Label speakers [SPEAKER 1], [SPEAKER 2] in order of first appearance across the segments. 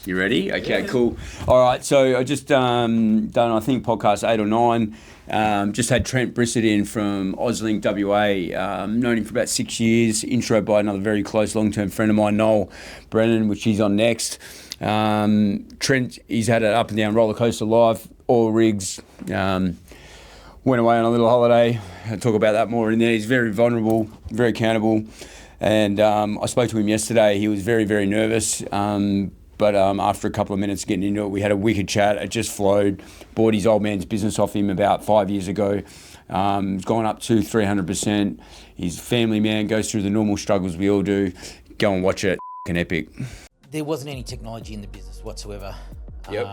[SPEAKER 1] You ready? Okay, cool. All right, so I just done, I think, podcast 8 or 9. Just had Trent Brisset in from Auslink WA. Known him for about 6 years. Intro by another very close long-term friend of mine, Noel Brennan, which he's on next. Trent, he's had an up and down roller coaster life, oil rigs. Went away on a little holiday. I'll talk about that more in there. He's very vulnerable, very accountable. And I spoke to him yesterday. He was very, very nervous. But after a couple of minutes getting into it, we had a wicked chat. It just flowed. Bought his old man's business off him about 5 years ago. It's gone up to 300%. He's a family man, goes through the normal struggles we all do. Go and watch it. F***ing epic.
[SPEAKER 2] There wasn't any technology in the business whatsoever.
[SPEAKER 1] Yep.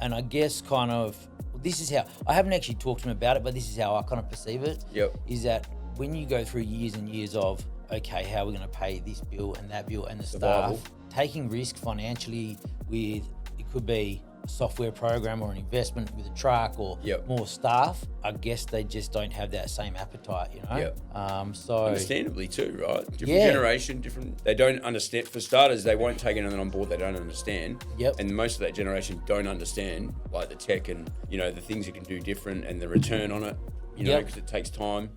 [SPEAKER 2] And I guess kind of, this is how, I haven't actually talked to him about it, but this is how I kind of perceive it.
[SPEAKER 1] Yep.
[SPEAKER 2] Is that when you go through years and years of, okay, how are we going to pay this bill and that bill and the
[SPEAKER 1] Survival.
[SPEAKER 2] staff, taking risk financially with, it could be a software program or an investment with a truck or more staff, I guess they just don't have that same appetite, you know?
[SPEAKER 1] Yep.
[SPEAKER 2] So
[SPEAKER 1] understandably too, right? Different generation, different. They don't understand. For starters, they won't take anything on board they don't understand.
[SPEAKER 2] Yep.
[SPEAKER 1] And most of that generation don't understand, like the tech and, you know, the things it can do different and the return on it, you know, because it takes time.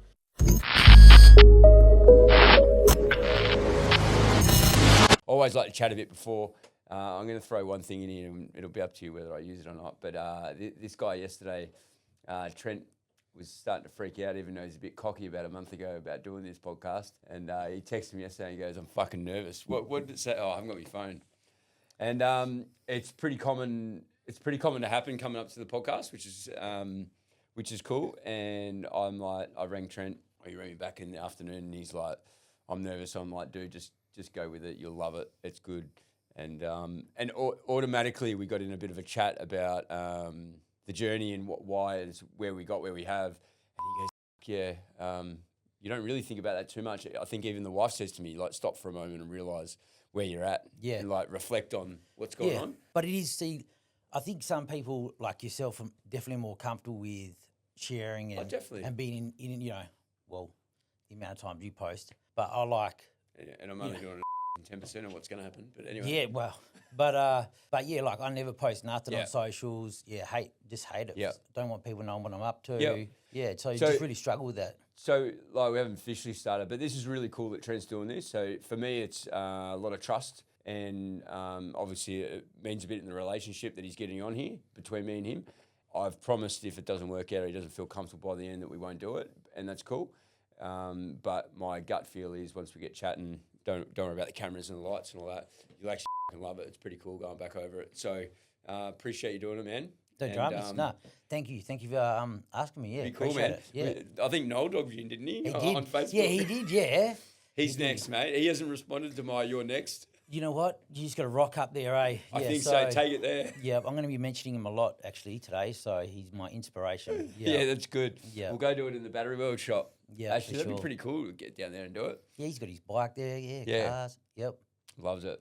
[SPEAKER 1] Always like to chat a bit before. I'm going to throw one thing in here and it'll be up to you whether I use it or not. But this guy yesterday, Trent, was starting to freak out even though he's a bit cocky about a month ago about doing this podcast. And he texted me yesterday and he goes, I'm fucking nervous. What did it say? Oh, I haven't got my phone. And it's pretty common. It's pretty common to happen coming up to the podcast, which is cool. And I'm like, I rang Trent. He rang me back in the afternoon and he's like, I'm nervous. I'm like, dude, just go with it. You'll love it. It's good. And automatically we got in a bit of a chat about the journey and why it's where we got where we have. And he goes, you don't really think about that too much. I think even the wife says to me, like, stop for a moment and realise where you're at. Yeah. And like reflect on what's going on.
[SPEAKER 2] But it is, I think some people like yourself are definitely more comfortable with sharing and, and being in, you know, well, the amount of times you post. But I like...
[SPEAKER 1] And I'm only doing 10% of what's going to happen. But anyway.
[SPEAKER 2] Yeah, well, but yeah, like I never post nothing on socials. Yeah, hate it. Yeah. Don't want people knowing what I'm up to. Yep. Yeah, so you just really struggle with that.
[SPEAKER 1] So, like, we haven't officially started, but this is really cool that Trent's doing this. So, for me, it's a lot of trust. And obviously, it means a bit in the relationship that he's getting on here between me and him. I've promised if it doesn't work out or he doesn't feel comfortable by the end that we won't do it, and that's cool. But my gut feel is once we get chatting, don't worry about the cameras and the lights and all that. You'll actually love it. It's pretty cool going back over it. So appreciate you doing it, man.
[SPEAKER 2] No dramas. No, thank you for asking me. Yeah,
[SPEAKER 1] pretty cool, man. Yeah, I think Noel dogged you in, didn't he?
[SPEAKER 2] He did.
[SPEAKER 1] On Facebook.
[SPEAKER 2] Yeah, he did. Yeah.
[SPEAKER 1] He's next, mate. He hasn't responded to my "you're next."
[SPEAKER 2] You know what? You just got to rock up there, eh?
[SPEAKER 1] I think so. Take it there.
[SPEAKER 2] Yeah, I'm going to be mentioning him a lot actually today. So he's my inspiration.
[SPEAKER 1] Yeah, that's good. Yeah, we'll go do it in the Battery World shop.
[SPEAKER 2] Yeah,
[SPEAKER 1] actually, that'd be pretty cool to get down there and do it.
[SPEAKER 2] Yeah, he's got his bike there. Yeah, cars. Yep.
[SPEAKER 1] Loves it.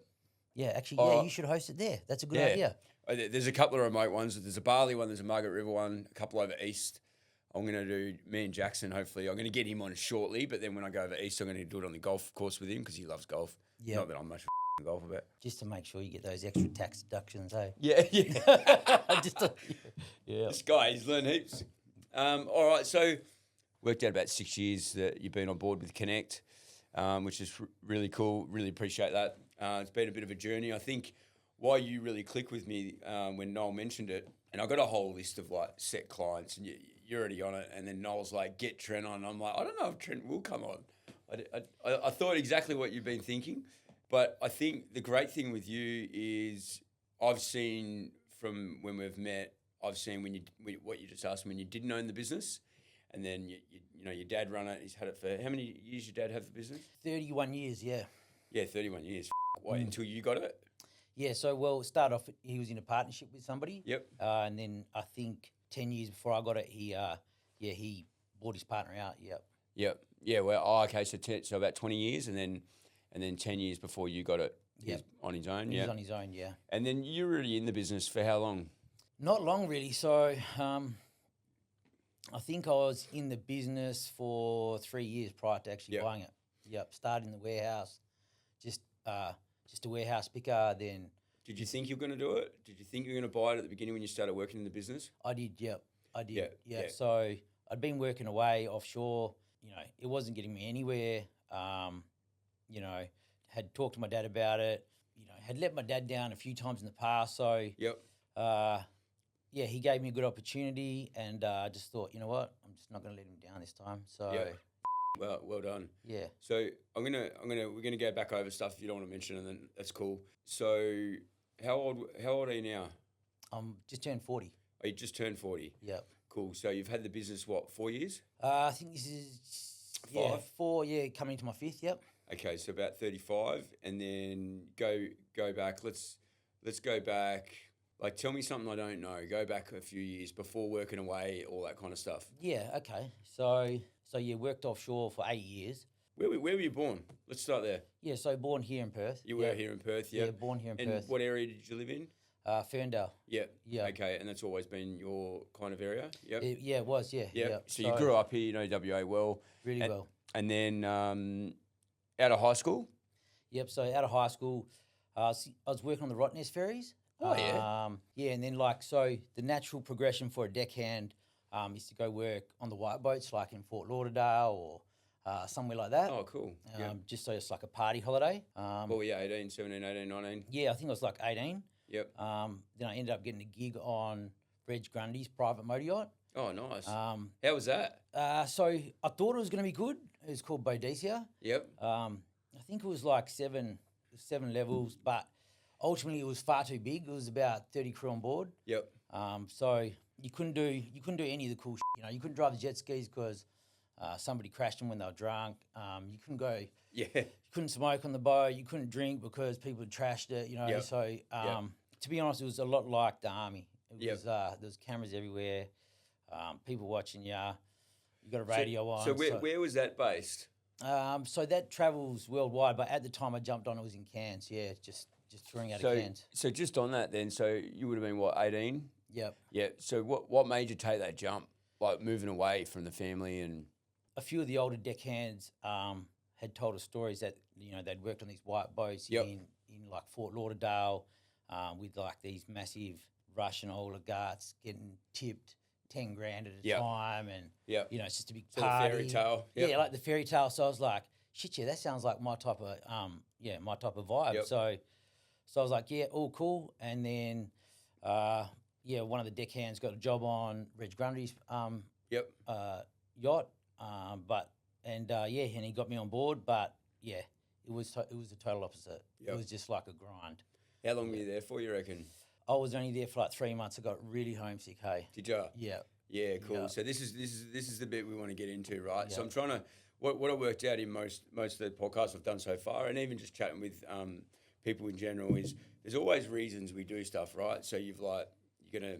[SPEAKER 2] Yeah, actually, you should host it there. That's a good idea.
[SPEAKER 1] There's a couple of remote ones. There's a Bali one. There's a Margaret River one. A couple over east. I'm going to do me and Jackson. Hopefully, I'm going to get him on shortly. But then when I go over east, I'm going to do it on the golf course with him because he loves golf. Yeah. Not that I'm much golf about.
[SPEAKER 2] Just to make sure you get those extra tax deductions, eh?
[SPEAKER 1] Yeah. This guy, he's learned heaps. All right, so worked out about 6 years that you've been on board with Connect, which is really cool. Really appreciate that. It's been a bit of a journey. I think why you really clicked with me when Noel mentioned it, and I got a whole list of like set clients, and you're already on it. And then Noel's like, "Get Trent on." I'm like, I don't know if Trent will come on. I thought exactly what you've been thinking, but I think the great thing with you is I've seen from when we've met. I've seen what you just asked me when you didn't own the business. And then, you know, your dad run it. He's had it for how many years your dad have the business?
[SPEAKER 2] 31 years, yeah.
[SPEAKER 1] Yeah, 31 years. Why, until you got it?
[SPEAKER 2] Yeah, so, it started off, he was in a partnership with somebody.
[SPEAKER 1] Yep.
[SPEAKER 2] And then I think 10 years before I got it, he bought his partner out, yep.
[SPEAKER 1] Yep. Yeah, well, okay, so about 20 years and then 10 years before you got it, he was on his own,
[SPEAKER 2] He was on his own, yeah.
[SPEAKER 1] And then you were really in the business for how long?
[SPEAKER 2] Not long, really. So, I think I was in the business for 3 years prior to actually buying it. Yep, started in the warehouse, just a warehouse picker, then
[SPEAKER 1] Did you think you were going to do it? Did you think you were going to buy it at the beginning when you started working in the business?
[SPEAKER 2] I did, yep. I did. Yeah. So I'd been working away offshore. You know, it wasn't getting me anywhere. You know, had talked to my dad about it. You know, had let my dad down a few times in the past. So, yeah, he gave me a good opportunity, and I just thought, you know what, I'm just not going to let him down this time. So,
[SPEAKER 1] well done.
[SPEAKER 2] Yeah.
[SPEAKER 1] So we're gonna go back over stuff if you don't want to mention, and then that's cool. So how old are you now?
[SPEAKER 2] Just turned 40.
[SPEAKER 1] Oh, you just turned 40.
[SPEAKER 2] Yep.
[SPEAKER 1] Cool. So you've had the business, what, 4 years?
[SPEAKER 2] I think this is
[SPEAKER 1] 5?
[SPEAKER 2] 4. Yeah, coming into my 5th. Yep.
[SPEAKER 1] Okay, so about 35, and then go back. Let's go back. Like, tell me something I don't know. Go back a few years before working away, all that kind of stuff.
[SPEAKER 2] Yeah. Okay. So yeah, worked offshore for 8 years.
[SPEAKER 1] Where were you born? Let's start there.
[SPEAKER 2] Yeah. So born here in Perth.
[SPEAKER 1] You were here in Perth. Yeah.
[SPEAKER 2] Yeah. Born here in Perth.
[SPEAKER 1] And what area did you live in?
[SPEAKER 2] Ferndale.
[SPEAKER 1] Yeah.
[SPEAKER 2] Yeah.
[SPEAKER 1] Okay, and that's always been your kind of area? Yep.
[SPEAKER 2] Yeah, it was, yeah.
[SPEAKER 1] Yep.
[SPEAKER 2] Yep.
[SPEAKER 1] So you grew up here, you know WA well.
[SPEAKER 2] Really well.
[SPEAKER 1] And then out of high school?
[SPEAKER 2] Yep, so out of high school, I was working on the Rottnest ferries.
[SPEAKER 1] Oh, yeah.
[SPEAKER 2] Yeah, and then the natural progression for a deckhand is to go work on the white boats, like in Fort Lauderdale or somewhere like that.
[SPEAKER 1] Oh, cool.
[SPEAKER 2] Just so it's like a party holiday.
[SPEAKER 1] 18, 17, 18, 19?
[SPEAKER 2] Yeah, I think I was like 18.
[SPEAKER 1] Yep.
[SPEAKER 2] Then I ended up getting a gig on Reg Grundy's private motor yacht.
[SPEAKER 1] Oh, nice. How was that?
[SPEAKER 2] So I thought it was going to be good. It was called Boadicea.
[SPEAKER 1] Yep.
[SPEAKER 2] I think it was like seven levels, but ultimately it was far too big. It was about 30 crew on board.
[SPEAKER 1] Yep.
[SPEAKER 2] So you couldn't do any of the cool shit. You know, you couldn't drive the jet skis because somebody crashed them when they were drunk. You couldn't go.
[SPEAKER 1] Yeah.
[SPEAKER 2] You couldn't smoke on the boat. You couldn't drink because people had trashed it. You know.
[SPEAKER 1] Yep.
[SPEAKER 2] So to be honest, it was a lot like the army. It was there was cameras everywhere, people watching you. You got a radio on.
[SPEAKER 1] So where was that based?
[SPEAKER 2] So that travels worldwide, but at the time I jumped on, it was in Cairns. Yeah, just touring out of Cairns.
[SPEAKER 1] So just on that then, so you would have been what, 18?
[SPEAKER 2] Yep.
[SPEAKER 1] Yeah. So what made you take that jump, like moving away from the family and?
[SPEAKER 2] A few of the older deckhands had told us stories that they'd worked on these white boats in like Fort Lauderdale with like these massive Russian oligarchs getting tipped 10 grand at a time, and it's just a big party.
[SPEAKER 1] The fairy tale.
[SPEAKER 2] Yep. Yeah, like the fairy tale. So I was like, shit, yeah, that sounds like my type of vibe.
[SPEAKER 1] Yep.
[SPEAKER 2] So I was like, yeah, all cool. And then one of the deckhands got a job on Reg Grundy's yacht. And he got me on board, but yeah, it was the total opposite. Yep. It was just like a grind.
[SPEAKER 1] How long were you there for, you reckon?
[SPEAKER 2] I was only there for like 3 months. I got really homesick. Hey,
[SPEAKER 1] did you?
[SPEAKER 2] Yeah.
[SPEAKER 1] Yeah, cool.
[SPEAKER 2] Yeah.
[SPEAKER 1] So this is the bit we want to get into, right?
[SPEAKER 2] Yeah.
[SPEAKER 1] So I'm trying to what I worked out in most of the podcasts I've done so far, and even just chatting with people in general, is there's always reasons we do stuff, right? So you're gonna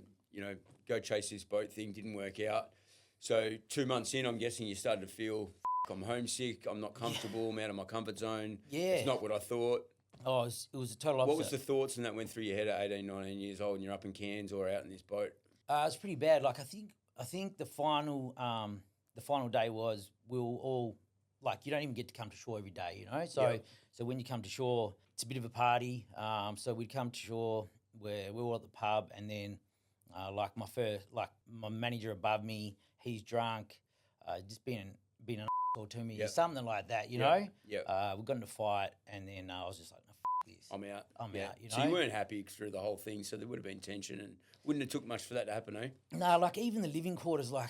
[SPEAKER 1] go chase this boat thing, didn't work out. So 2 months in, I'm guessing you started to feel I'm homesick, I'm not comfortable, I'm out of my comfort zone.
[SPEAKER 2] Yeah.
[SPEAKER 1] It's not what I thought.
[SPEAKER 2] Oh, it was a total opposite.
[SPEAKER 1] What was the thoughts and that went through your head at 18, 19 years old and you're up in Cairns or out in this boat?
[SPEAKER 2] It's pretty bad. Like I think the final day was we'll all, like, you don't even get to come to shore every day, So when you come to shore, it's a bit of a party. So we'd come to shore where we're all at the pub, and then my manager above me, he's drunk, just being an to me or something like that, you know?
[SPEAKER 1] Yeah.
[SPEAKER 2] We got in a fight, and then I was just like, no, this.
[SPEAKER 1] I'm out.
[SPEAKER 2] I'm out,
[SPEAKER 1] So you weren't happy through the whole thing, so there would have been tension, and wouldn't have took much for that to happen, eh?
[SPEAKER 2] No, like even the living quarters, like,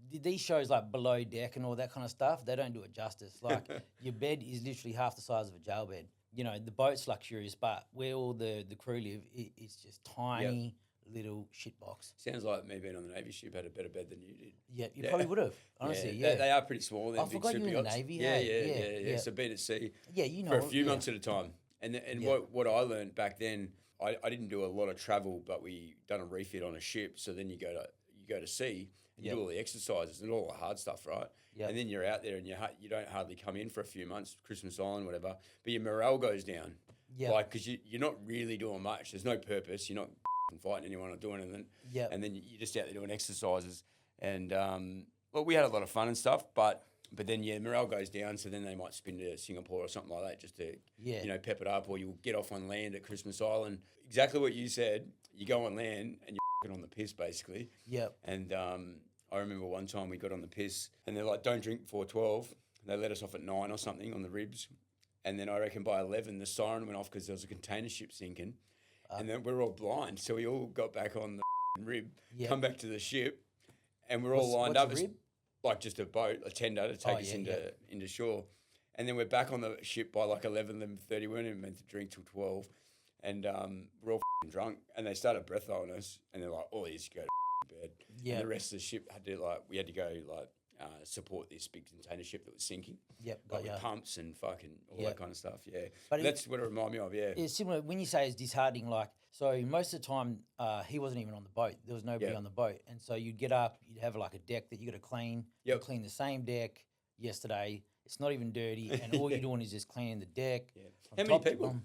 [SPEAKER 2] these shows like Below Deck and all that kind of stuff, they don't do it justice. Like your bed is literally half the size of a jail bed. The boat's luxurious, but where all the crew live, it's just tiny little shit box.
[SPEAKER 1] Sounds like me being on the Navy ship had a better bed than you did.
[SPEAKER 2] Yeah, you probably would have, honestly, yeah.
[SPEAKER 1] They are pretty small.
[SPEAKER 2] I forgot you were in the Navy.
[SPEAKER 1] Yeah. So being at sea for a few months at a time. And what I learned back then, I didn't do a lot of travel, but we done a refit on a ship. So then you go to sea and you do all the exercises and all the hard stuff, right? Yep. And then you're out there and you don't hardly come in for a few months, Christmas Island, whatever. But your morale goes down, because you're not really doing much. There's no purpose. You're not fighting anyone or doing anything. And then you're just out there doing exercises. And we had a lot of fun and stuff, but But then, morale goes down, so then they might spin to Singapore or something like that just to, pep it up, or you'll get off on land at Christmas Island. Exactly what you said. You go on land and you're on the piss, basically.
[SPEAKER 2] Yep.
[SPEAKER 1] And I remember one time we got on the piss and they're like, don't drink before 12. They let us off at 9 or something on the ribs. And then I reckon by 11, the siren went off because there was a container ship sinking. And then we were all blind. So we all got back on the rib, come back to the ship, and we're all lined up.
[SPEAKER 2] What's a rib?
[SPEAKER 1] Like just a boat, a tender to take us into shore. And then we're back on the ship by like 11:30. We weren't even meant to drink till 12. And we're all drunk. And they started breath-throwing us. And they're like, all these go to bed. Yeah. And the rest of the ship we had to go support this big container ship that was sinking.
[SPEAKER 2] Yep,
[SPEAKER 1] like with pumps and fucking all that kind of stuff. Yeah,
[SPEAKER 2] but
[SPEAKER 1] that's what it reminded me of. Yeah,
[SPEAKER 2] it's similar when you say it's disheartening. Like, so most of the time, he wasn't even on the boat. There was nobody on the boat, and so you'd get up, you'd have like a deck that you got to clean. You clean the same deck yesterday. It's not even dirty, and all you're doing is just cleaning the deck.
[SPEAKER 1] Yeah. How many people?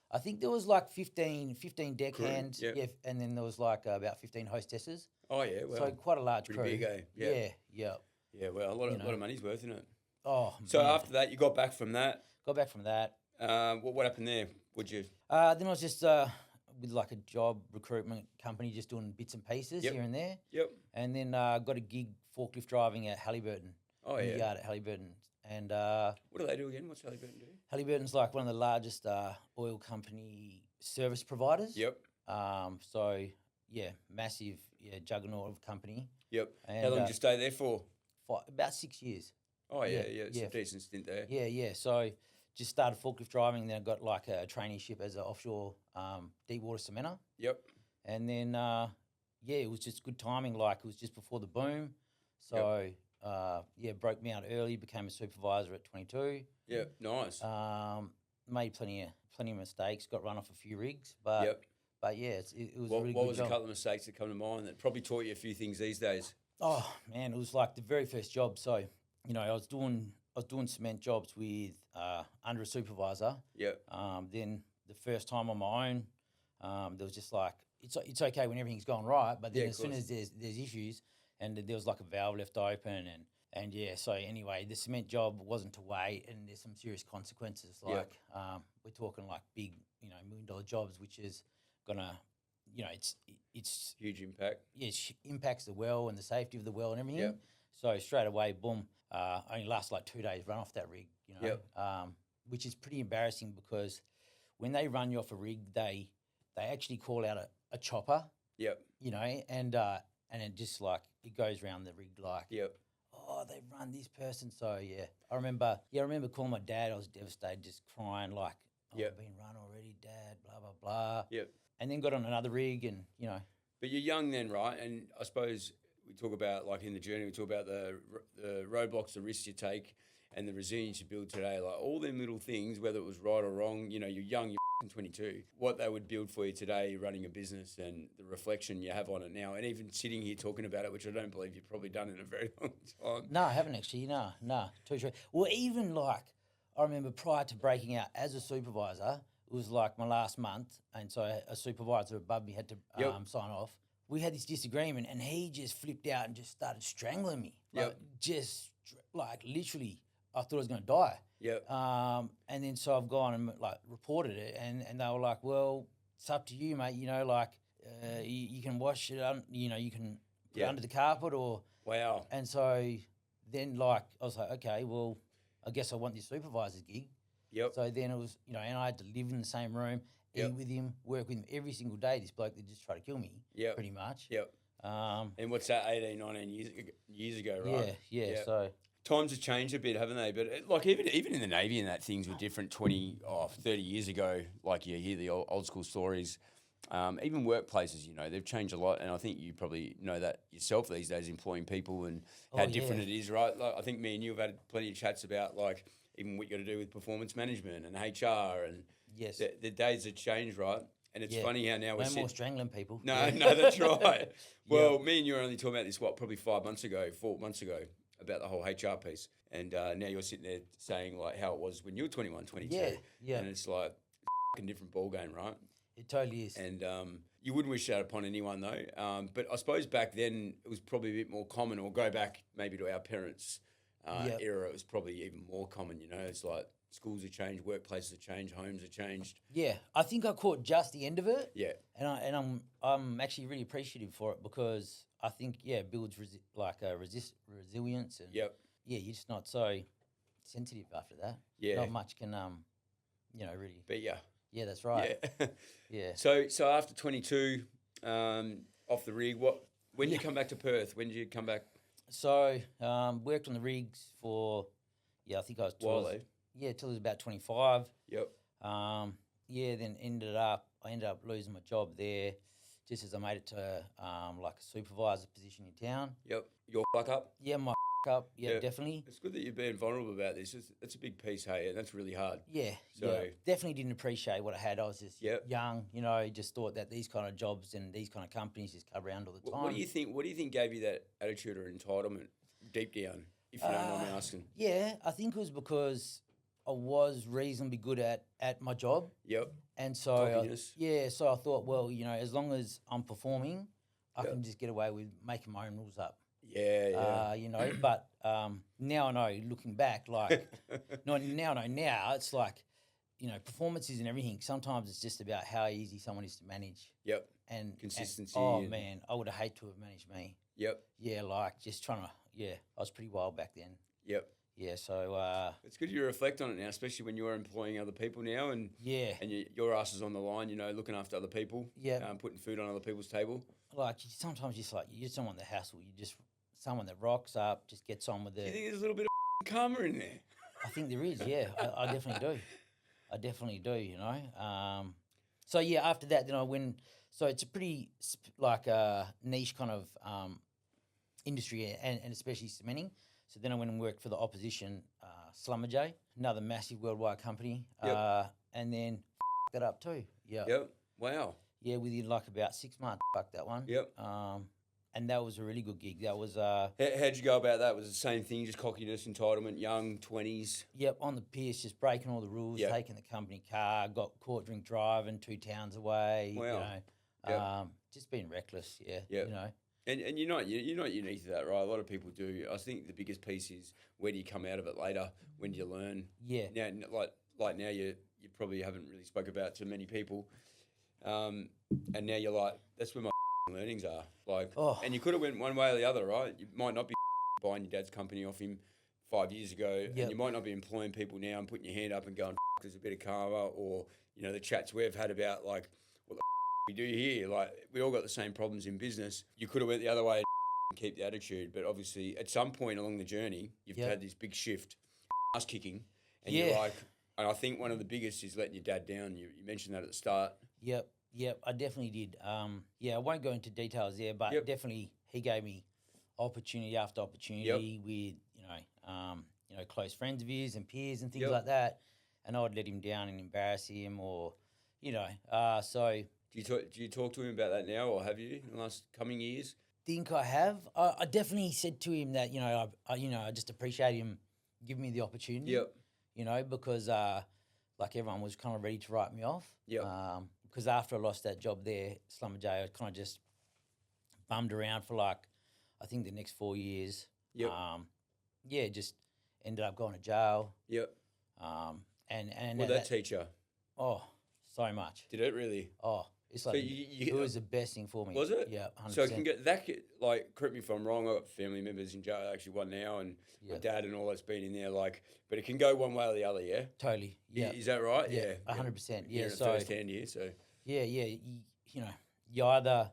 [SPEAKER 2] I think there was like 15 deckhands. Yeah, and then there was like about 15 hostesses.
[SPEAKER 1] Oh yeah, well,
[SPEAKER 2] so quite a large
[SPEAKER 1] pretty
[SPEAKER 2] crew.
[SPEAKER 1] Big, eh?
[SPEAKER 2] Yeah.
[SPEAKER 1] Yeah, well, a lot of money's worth, isn't it?
[SPEAKER 2] Oh,
[SPEAKER 1] so after that, you got back from that.
[SPEAKER 2] Got back from that.
[SPEAKER 1] What happened there? Would you?
[SPEAKER 2] Then I was just with like a job recruitment company, just doing bits and pieces here and there.
[SPEAKER 1] Yep.
[SPEAKER 2] And then got a gig forklift driving at Halliburton.
[SPEAKER 1] Oh yeah.
[SPEAKER 2] Yard at Halliburton. And
[SPEAKER 1] what do they do again? What's Halliburton do?
[SPEAKER 2] Halliburton's like one of the largest oil company service providers.
[SPEAKER 1] Yep.
[SPEAKER 2] So yeah, massive juggernaut of company.
[SPEAKER 1] Yep. And how long did you stay there for?
[SPEAKER 2] About 6 years.
[SPEAKER 1] Oh, yeah. It's a decent stint there.
[SPEAKER 2] Yeah. So just started forklift driving, then I got like a traineeship as an offshore deep water cementer.
[SPEAKER 1] Yep.
[SPEAKER 2] And then, it was just good timing. Like, it was just before the boom. So, broke me out early, became a supervisor at 22.
[SPEAKER 1] Yeah, nice.
[SPEAKER 2] Made plenty of mistakes, got run off a few rigs. But yeah, it was a really good job.
[SPEAKER 1] What was a couple of mistakes that come to mind that probably taught you a few things these days?
[SPEAKER 2] Oh man, it was like the very first job. So, I was doing cement jobs with under a supervisor.
[SPEAKER 1] Yep.
[SPEAKER 2] Then the first time on my own, there was just like it's okay when everything's going right, but then as soon as there's issues, and there was like a valve left open, and so anyway, the cement job wasn't to wait, and there's some serious consequences. Like we're talking like big, $1 million jobs, which is gonna. It's
[SPEAKER 1] huge impact.
[SPEAKER 2] Yeah, it impacts the well and the safety of the well and everything.
[SPEAKER 1] Yep.
[SPEAKER 2] So straight away, boom, only lasts like 2 days, run off that rig, which is pretty embarrassing because when they run you off a rig, they actually call out a chopper.
[SPEAKER 1] Yep.
[SPEAKER 2] And it just like, it goes around the rig like, oh, they run this person. So yeah, I remember calling my dad. I was devastated, just crying like, I've been run already, Dad, blah, blah, blah.
[SPEAKER 1] Yep.
[SPEAKER 2] And then got on another rig and,
[SPEAKER 1] But you're young then, right? And I suppose we talk about, like in the journey, we talk about the roadblocks, the risks you take and the resilience you build today. Like all them little things, whether it was right or wrong, you're young, you're 22. What they would build for you today running a business and the reflection you have on it now. And even sitting here talking about it, which I don't believe you've probably done in a very long time.
[SPEAKER 2] No, I haven't actually. No. Too true. Well, even like, I remember prior to breaking out as a supervisor, it was like my last month, and so a supervisor above me had to sign off. We had this disagreement, and he just flipped out and just started strangling me. Like literally, I thought I was going to die.
[SPEAKER 1] Yep.
[SPEAKER 2] And then so I've gone and like reported it, and they were like, "Well, it's up to you, mate. You can wash it, you can put it under the carpet or."
[SPEAKER 1] Wow.
[SPEAKER 2] And so then like I was like, okay, well, I guess I want this supervisor's gig.
[SPEAKER 1] Yep.
[SPEAKER 2] So then it was, and I had to live in the same room, eat with him, work with him every single day. This bloke that just tried to kill me, pretty much.
[SPEAKER 1] Yep. And what's that, 18, 19 years ago, right?
[SPEAKER 2] Yeah. So
[SPEAKER 1] times have changed a bit, haven't they? But like even in the Navy and that, things were different 30 years ago. Like you hear the old school stories. Even workplaces, they've changed a lot. And I think you probably know that yourself these days, employing people and how different it is, right? Like, I think me and you have had plenty of chats about like, even what you got to do with performance management and HR and the days have changed, right? And it's funny how now we're
[SPEAKER 2] more strangling people.
[SPEAKER 1] No, that's right. Well, me and you were only talking about this, 4 months ago, about the whole HR piece. And now you're sitting there saying like how it was when you were 21, 22.
[SPEAKER 2] Yeah.
[SPEAKER 1] And it's like a different ball game, right?
[SPEAKER 2] It totally is.
[SPEAKER 1] And you wouldn't wish that upon anyone though. But I suppose back then it was probably a bit more common, or go back maybe to our parents' era, it was probably even more common. You know, it's like schools have changed, workplaces have changed, homes have changed.
[SPEAKER 2] Yeah, I think I caught just the end of it.
[SPEAKER 1] Yeah,
[SPEAKER 2] and I'm actually really appreciative for it because I think it builds resilience and
[SPEAKER 1] yep,
[SPEAKER 2] you're just not so sensitive after that.
[SPEAKER 1] Yeah.
[SPEAKER 2] Not much can really.
[SPEAKER 1] but yeah,
[SPEAKER 2] Yeah, that's right.
[SPEAKER 1] yeah.
[SPEAKER 2] Yeah.
[SPEAKER 1] So after 22, off the rig, when did you come back to Perth? When did you come back?
[SPEAKER 2] So worked on the rigs for I think I was till I was about 25.
[SPEAKER 1] Yep.
[SPEAKER 2] Then I ended up losing my job there just as I made it to like a supervisor position in town.
[SPEAKER 1] Yep. Your fuck up?
[SPEAKER 2] Yeah, my up. Yeah, definitely.
[SPEAKER 1] It's good that you're being vulnerable about this. It's a big piece, hey, and that's really hard.
[SPEAKER 2] Yeah, definitely didn't appreciate what I had. I was just young, just thought that these kind of jobs and these kind of companies just come around all the time.
[SPEAKER 1] What do you think gave you that attitude or entitlement deep down, if you don't mind me asking?
[SPEAKER 2] Yeah, I think it was because I was reasonably good at my job.
[SPEAKER 1] Yep.
[SPEAKER 2] And so so I thought, well, as long as I'm performing, I can just get away with making my own rules up.
[SPEAKER 1] Yeah.
[SPEAKER 2] But now I know, looking back, like, now it's like, performance isn't everything. Sometimes it's just about how easy someone is to manage.
[SPEAKER 1] Yep.
[SPEAKER 2] And
[SPEAKER 1] consistency.
[SPEAKER 2] Man, I would have hated to have managed me.
[SPEAKER 1] Yep.
[SPEAKER 2] Yeah, like just trying to, I was pretty wild back then.
[SPEAKER 1] Yep.
[SPEAKER 2] Yeah, so...
[SPEAKER 1] it's good you reflect on it now, especially when you're employing other people now and your ass is on the line, looking after other people, putting food on other people's table.
[SPEAKER 2] Like, sometimes you just don't want the hassle. You just... Someone that rocks up, just gets on with it.
[SPEAKER 1] Do you think there's a little bit of karma in there?
[SPEAKER 2] I think there is, yeah. I definitely do. I definitely do, So, after that, then I went... So, it's a pretty, niche kind of industry and especially cementing. So, then I went and worked for the opposition, Schlumberger, another massive worldwide company. And then that up too. Yeah.
[SPEAKER 1] Yep. Wow.
[SPEAKER 2] Yeah, within about 6 months, that one.
[SPEAKER 1] Yep.
[SPEAKER 2] And that was a really good gig. That was...
[SPEAKER 1] How'd you go about that? Was it the same thing, just cockiness, entitlement, young, 20s?
[SPEAKER 2] Yep, on the piss, just breaking all the rules, taking the company car, got caught drink driving 2 towns away.
[SPEAKER 1] Wow.
[SPEAKER 2] Just being reckless,
[SPEAKER 1] And you're not unique to that, right? A lot of people do. I think the biggest piece is where do you come out of it later? When do you learn?
[SPEAKER 2] Yeah.
[SPEAKER 1] Now, like now you probably haven't really spoke about to many people. And now you're like, that's where my learnings are. And you could have went one way or the other, right? You might not be buying your dad's company off him 5 years ago, and you might not be employing people now and putting your hand up and going, there's a bit of karma, or, the chats we've had about, like, what the we do here. Like, we all got the same problems in business. You could have went the other way and keep the attitude, but obviously at some point along the journey, you've had this big shift, ass kicking, and you're like, and I think one of the biggest is letting your dad down. You mentioned that at the start.
[SPEAKER 2] Yep, I definitely did. I won't go into details there, but definitely he gave me opportunity after opportunity with, close friends of his and peers and things like that. And I would let him down and embarrass him or, so...
[SPEAKER 1] Do you talk to him about that now, or have you in the last coming years?
[SPEAKER 2] Think I have. I definitely said to him that, I just appreciate him giving me the opportunity.
[SPEAKER 1] Yep.
[SPEAKER 2] Because everyone was kind of ready to write me off.
[SPEAKER 1] Yep.
[SPEAKER 2] Because after I lost that job there, Schlumberger, I kind of just bummed around for I think the next 4 years.
[SPEAKER 1] Yep.
[SPEAKER 2] Just ended up going to jail.
[SPEAKER 1] Yep.
[SPEAKER 2] And
[SPEAKER 1] what did that teach you?
[SPEAKER 2] Oh, so much.
[SPEAKER 1] Did it really?
[SPEAKER 2] Oh, it's like, so it was the best thing for me.
[SPEAKER 1] Was it?
[SPEAKER 2] Yeah, 100%.
[SPEAKER 1] So it can get correct me if I'm wrong, I've got family members in jail, actually one now, and my dad and all that's been in there, but it can go one way or the other, yeah?
[SPEAKER 2] Totally, yeah.
[SPEAKER 1] Is that right? Yeah.
[SPEAKER 2] 100%, yeah.
[SPEAKER 1] So first hand here, so.
[SPEAKER 2] Yeah, you either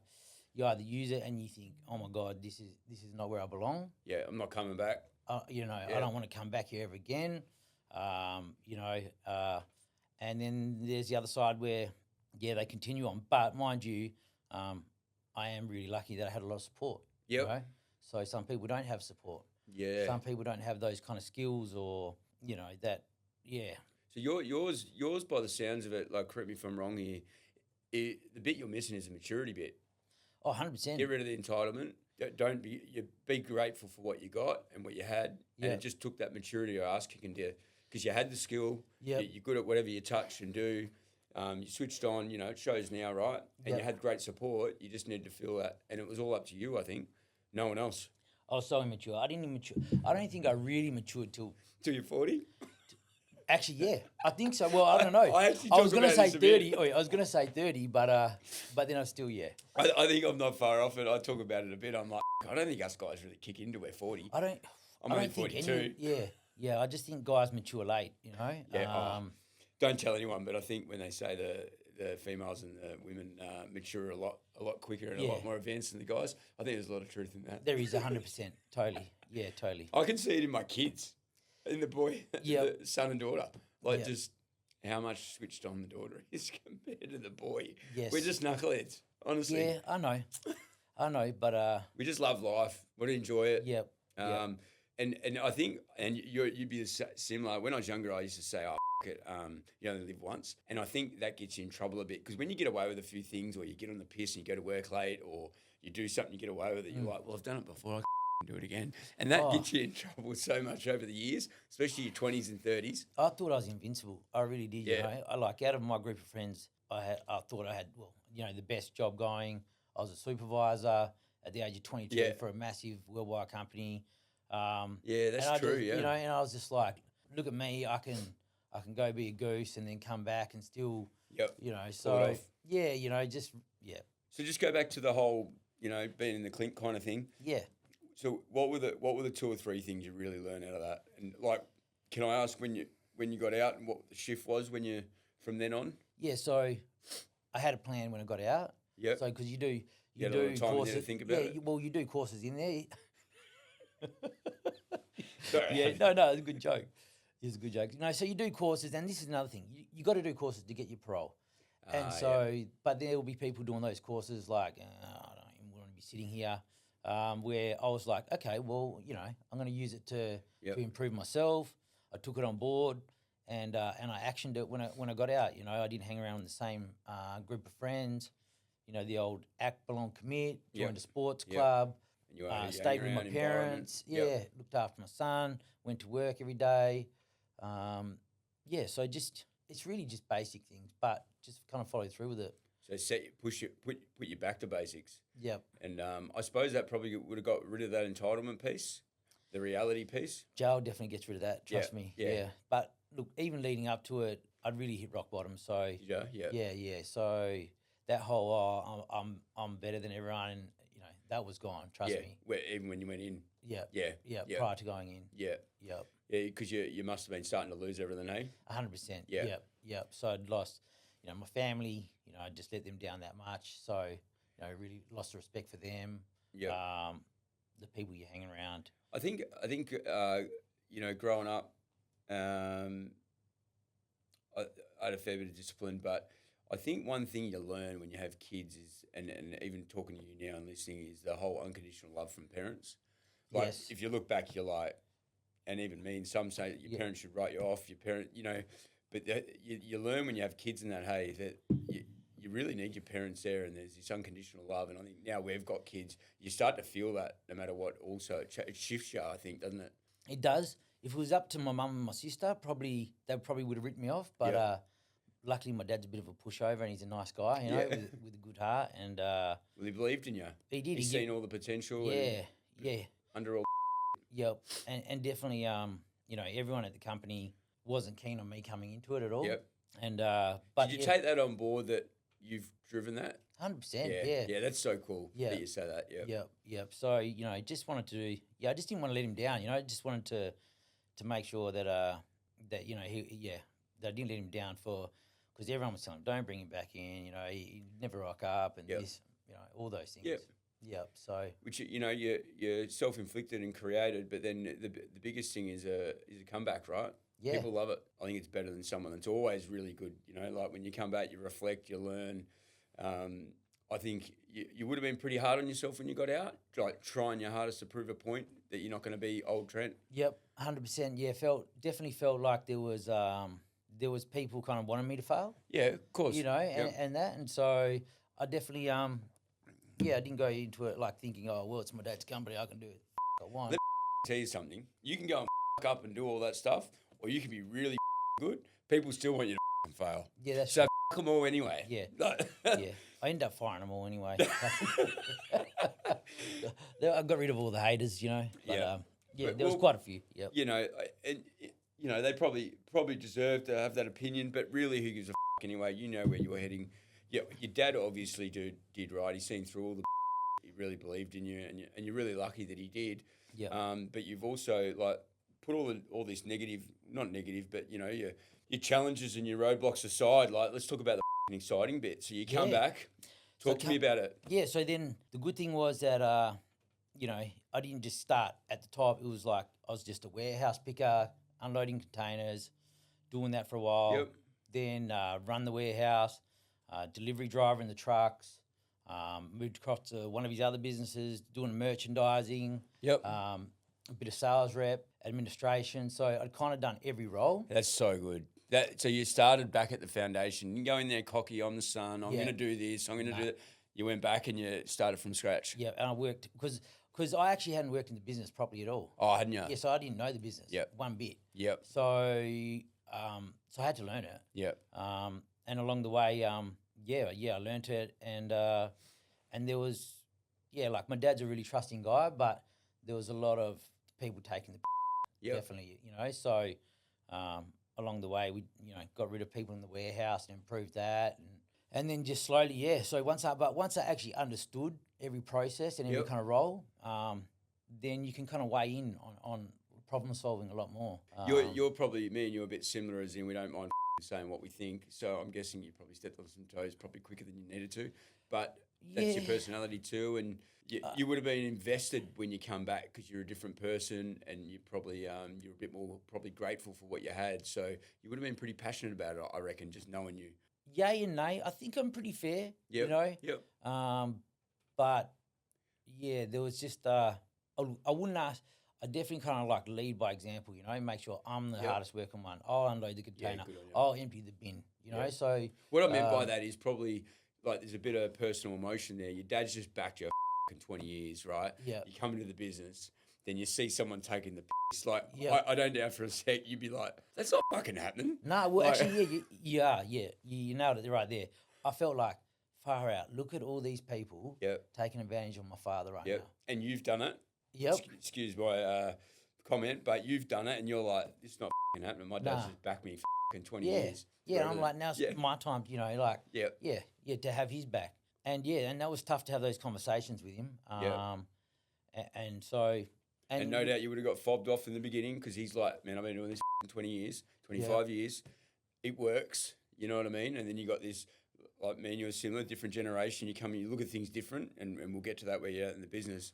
[SPEAKER 2] use it and you think, oh my God, this is not where I belong.
[SPEAKER 1] Yeah, I'm not coming back.
[SPEAKER 2] I don't want to come back here ever again. And then there's the other side where, they continue on. But mind you, I am really lucky that I had a lot of support.
[SPEAKER 1] Yep.
[SPEAKER 2] So some people don't have support.
[SPEAKER 1] Yeah.
[SPEAKER 2] Some people don't have those kind of skills or, that, yeah.
[SPEAKER 1] So yours by the sounds of it, correct me if I'm wrong here, the bit you're missing is the maturity bit.
[SPEAKER 2] Oh, 100%.
[SPEAKER 1] Get rid of the entitlement. Be grateful for what you got and what you had. And it just took that maturity or ass kicking to, because you had the skill, you're good at whatever you touch and do, you switched on, it shows now, right? And you had great support, you just need to feel that. And it was all up to you, I think, no one else.
[SPEAKER 2] I was so immature. I didn't even mature. I don't think I really matured till
[SPEAKER 1] you're 40?
[SPEAKER 2] Actually, yeah, I think so. Well, I don't know.
[SPEAKER 1] I
[SPEAKER 2] was going to say 30. I was going to say 30, but then I still, yeah.
[SPEAKER 1] I think I'm not far off it. I talk about it a bit. I'm like, I don't think us guys really kick into we're 40.
[SPEAKER 2] I'm
[SPEAKER 1] only 42.
[SPEAKER 2] Yeah. I just think guys mature late, you know.
[SPEAKER 1] Yeah. Don't tell anyone, but I think when they say the females and the women mature a lot quicker and a lot more advanced than the guys, I think there's a lot of truth in that.
[SPEAKER 2] There is 100%. Totally. Yeah, totally.
[SPEAKER 1] I can see it in my kids, in the boy, the son and daughter, just how much switched on the daughter is compared to the boy.
[SPEAKER 2] Yes.
[SPEAKER 1] We're just knuckleheads, honestly.
[SPEAKER 2] Yeah, I know, but
[SPEAKER 1] we just love life. We want to enjoy it.
[SPEAKER 2] Yep.
[SPEAKER 1] And I think, and you'd be similar. When I was younger, I used to say, it, you only live once. And I think that gets you in trouble a bit because when you get away with a few things or you get on the piss and you go to work late or you do something, you get away with it, you're like, well, I've done it before, I can do it again. And that gets you in trouble so much over the years, especially your 20s and 30s.
[SPEAKER 2] I thought I was invincible. I really did,
[SPEAKER 1] Yeah.
[SPEAKER 2] you know. Out of my group of friends, I thought I had, the best job going. I was a supervisor at the age of 22 for a massive worldwide company.
[SPEAKER 1] That's true,
[SPEAKER 2] You know, and I was just like, look at me, I can go be a goose and then come back and still, you know, so,
[SPEAKER 1] So just go back to the whole, being in the clink kind of thing.
[SPEAKER 2] Yeah.
[SPEAKER 1] So what were the 2 or 3 things you really learned out of that? And like, can I ask when you got out and what the shift was from then on?
[SPEAKER 2] Yeah, so I had a plan when I got out.
[SPEAKER 1] Yeah.
[SPEAKER 2] So because you do
[SPEAKER 1] courses to think about it.
[SPEAKER 2] You do courses in there.
[SPEAKER 1] Sorry.
[SPEAKER 2] Yeah, no, it's a good joke. It's a good joke. No, so you do courses, and this is another thing. You got to do courses to get your parole. And but there will be people doing those courses like, I don't even want to be sitting here, where I was like, okay, well, I'm going to use it to improve myself. I took it on board, and I actioned it when I got out. I didn't hang around with the same group of friends. The old act, belong, commit. Joined a sports club. Stayed with my parents. Looked after my son. Went to work every day. So it's really just basic things, but just kind of follow through with it.
[SPEAKER 1] So put you back to basics.
[SPEAKER 2] Yep.
[SPEAKER 1] And I suppose that probably would have got rid of that entitlement piece, the reality piece.
[SPEAKER 2] Jail definitely gets rid of that. Trust me. Yeah. But look, even leading up to it, I'd really hit rock bottom. So yeah. So that whole I'm better than everyone, and that was gone. Trust me.
[SPEAKER 1] Even when you went in.
[SPEAKER 2] Yeah. Prior to going in.
[SPEAKER 1] Yeah.
[SPEAKER 2] Yep.
[SPEAKER 1] Yeah, because you must have been starting to lose everything, eh?
[SPEAKER 2] 100%.
[SPEAKER 1] Yeah.
[SPEAKER 2] Yep. So I'd lost, my family. I just let them down that much. So really lost the respect for them.
[SPEAKER 1] Yeah.
[SPEAKER 2] The people you hang around.
[SPEAKER 1] I think growing up, I had a fair bit of discipline, but I think one thing you learn when you have kids is, and even talking to you now and listening, is the whole unconditional love from parents. Like,
[SPEAKER 2] yes.
[SPEAKER 1] If you look back, you're like, and even me, and some say that your parents should write you off, but you learn when you have kids in that, hey, that you really need your parents there, and there's this unconditional love. And I think now we've got kids, you start to feel that no matter what. Also, it shifts you, I think, doesn't it?
[SPEAKER 2] It does. If it was up to my mum and my sister, they probably would have written me off. But luckily, my dad's a bit of a pushover, and he's a nice guy, with a good heart. And
[SPEAKER 1] well, he believed in you.
[SPEAKER 2] He did.
[SPEAKER 1] He's seen all the potential.
[SPEAKER 2] Yeah.
[SPEAKER 1] Under all.
[SPEAKER 2] Yep, and definitely, everyone at the company wasn't keen on me coming into it at all.
[SPEAKER 1] Yep.
[SPEAKER 2] And but
[SPEAKER 1] did you take that on board that you've driven that?
[SPEAKER 2] 100%.
[SPEAKER 1] Yeah, that's so cool. Yeah, that you say that. Yeah.
[SPEAKER 2] Yep. So just wanted to. I just didn't want to let him down. I just wanted to make sure that that I didn't let him down because everyone was telling him don't bring him back in. He'd never rock up and this. All those things. Yep. So
[SPEAKER 1] which you're self-inflicted and created, but then the biggest thing is a comeback, right?
[SPEAKER 2] Yeah.
[SPEAKER 1] People love it. I think it's better than someone that's always really good. Like when you come back, you reflect, you learn. I think you would have been pretty hard on yourself when you got out, like trying your hardest to prove a point that you're not going to be old Trent.
[SPEAKER 2] Yep, 100%. Yeah, definitely felt like there was people kind of wanting me to fail.
[SPEAKER 1] Yeah, of course.
[SPEAKER 2] And that, and so I definitely I didn't go into it like thinking, oh well, it's my dad's company, I can do it. I want.
[SPEAKER 1] Let me tell you something. You can go and up and do all that stuff, or you can be really good. People still want you to fail.
[SPEAKER 2] Yeah, that's
[SPEAKER 1] so them all anyway.
[SPEAKER 2] Yeah. Yeah. I ended up firing them all anyway. I got rid of all the haters, you know. But,
[SPEAKER 1] But,
[SPEAKER 2] there was quite a few. Yeah.
[SPEAKER 1] You know, and you know they probably deserve to have that opinion, but really, who gives a anyway? You know where you're heading. Yeah, your dad obviously did right. He's seen through all the. He really believed in you, and you're really lucky that he did.
[SPEAKER 2] Yeah.
[SPEAKER 1] But you've also put all this negative, not negative, but you know your challenges and your roadblocks aside. Like, let's talk about the exciting bit. So you come back. Talk to me about it.
[SPEAKER 2] Yeah. So then the good thing was that you know, I didn't just start at the top. It was like I was just a warehouse picker, unloading containers, doing that for a while.
[SPEAKER 1] Yep.
[SPEAKER 2] Then run the warehouse, delivery driver in the trucks. Moved across to one of his other businesses, doing merchandising.
[SPEAKER 1] Yep.
[SPEAKER 2] A bit of sales rep, administration. So I'd kind of done every role.
[SPEAKER 1] That's so good. So you started back at the foundation. You go in there cocky, I'm the son, I'm going to do this, I'm going to do that. You went back and you started from scratch.
[SPEAKER 2] Yeah, and I worked, because I actually hadn't worked in the business properly at all.
[SPEAKER 1] Oh, hadn't you?
[SPEAKER 2] Yeah, so I didn't know the business one bit.
[SPEAKER 1] Yep.
[SPEAKER 2] So so I had to learn it.
[SPEAKER 1] Yep.
[SPEAKER 2] And along the way, I learned it. And there was, like my dad's a really trusting guy, but there was a lot of people taking the definitely, you know. So along the way, we, you know, got rid of people in the warehouse and improved that. And then just slowly, so once I actually understood every process and every kind of role, then you can kind of weigh in on problem solving a lot more.
[SPEAKER 1] You're probably, me and you are a bit similar, as in we don't mind saying what we think. So I'm guessing you probably stepped on some toes probably quicker than you needed to. But that's your personality too. And you would have been invested when you come back because you're a different person, and you probably you're a bit more probably grateful for what you had. So you would have been pretty passionate about it, I reckon, just knowing you.
[SPEAKER 2] Yay and nay. I think I'm pretty fair, you know.
[SPEAKER 1] Yep.
[SPEAKER 2] But there was just I wouldn't ask. I definitely kind of like lead by example, you know. Make sure I'm the hardest working one. I'll unload the container. I'll empty the bin, you know. So
[SPEAKER 1] what I meant by that is probably like there's a bit of personal emotion there. Your dad's just backed you 20 years, right?
[SPEAKER 2] Yeah.
[SPEAKER 1] You come into the business, then you see someone taking the piss. Like, I don't doubt for a sec you'd be like, that's not fucking happening.
[SPEAKER 2] No, well, actually, you nailed it right there. I felt like, far out, look at all these people taking advantage of my father right now.
[SPEAKER 1] And you've done it.
[SPEAKER 2] Yep.
[SPEAKER 1] Excuse my comment, but you've done it, and you're like, it's not fucking happening. My dad's just backed me for 20 years.
[SPEAKER 2] Yeah, and I'm like, now's my time, you know, like, to have his back. And and that was tough to have those conversations with him. And so...
[SPEAKER 1] And no doubt you would have got fobbed off in the beginning because he's like, man, I've been doing this 20 years, 25 years. It works. You know what I mean? And then you got this, like me and you are similar, different generation. You come and you look at things different, and we'll get to that where you're at in the business.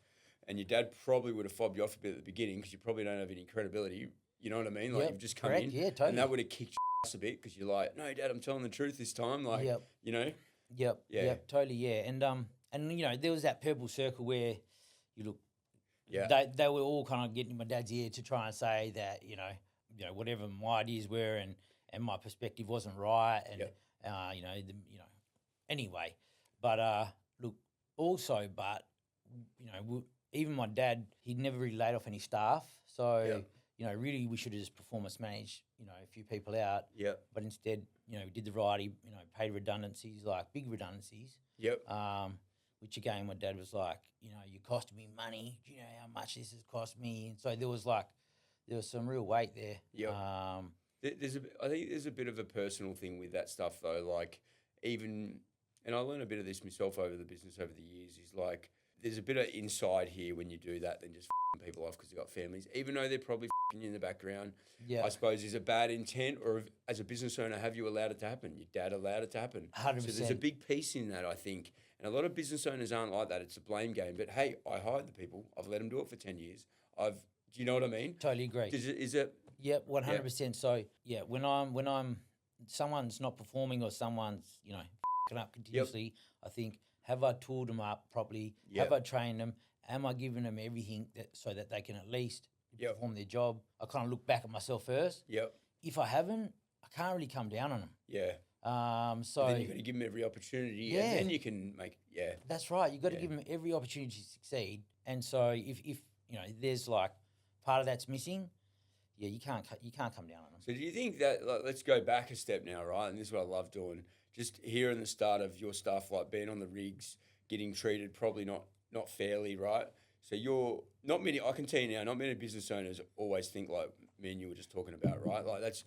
[SPEAKER 1] And your dad probably would have fobbed you off a bit at the beginning because you probably don't have any credibility. You know what I mean? Like you've just come in.
[SPEAKER 2] Yeah, totally.
[SPEAKER 1] And that would have kicked your ass a bit because you're like, no, Dad, I'm telling the truth this time. Like, you know?
[SPEAKER 2] Yep, totally, And you know, there was that purple circle where you look, they were all kind of getting in my dad's ear to try and say that, you know, whatever my ideas were and my perspective wasn't right, and anyway. But look, also, you know, even my dad, he'd never really laid off any staff, so you know, really we should have just performance managed, you know, a few people out. But instead, you know, we did the right, you know, paid redundancies, like big redundancies. Which again, my dad was like, you know, you're costing me money. Do you know how much this has cost me? And so there was some real weight there.
[SPEAKER 1] I think there's a bit of a personal thing with that stuff though. Like even, and I learned a bit of this myself over the business over the years, is like there's a bit of inside here when you do that than just people off because they've got families, even though they're probably you in the background. I suppose is a bad intent, or as a business owner, have you allowed it to happen? Your dad allowed it to happen.
[SPEAKER 2] 100%.
[SPEAKER 1] So there's a big piece in that, I think. And a lot of business owners aren't like that. It's a blame game. But hey, I hired the people. I've let them do it for 10 years. Do you know what I mean?
[SPEAKER 2] Totally agree.
[SPEAKER 1] Is it?
[SPEAKER 2] Yep, 100%. So when I'm someone's not performing or someone's, you know, f***ing up continuously, I think, have I tooled them up properly? Have I trained them? Am I giving them everything so that they can at least perform their job? I kind of look back at myself first. If I haven't, I can't really come down on them. So
[SPEAKER 1] then you've got to give them every opportunity, and then you can make
[SPEAKER 2] That's right. You've got to give them every opportunity to succeed. And so if you know there's like part of that's missing, you can't come down on them.
[SPEAKER 1] So do you think that let's go back a step now, right? And this is what I love doing. Just hearing the start of your stuff, like being on the rigs, getting treated probably not not fairly, right? So you're not many. I can tell you now, not many business owners always think like me and you were just talking about, right? Like that's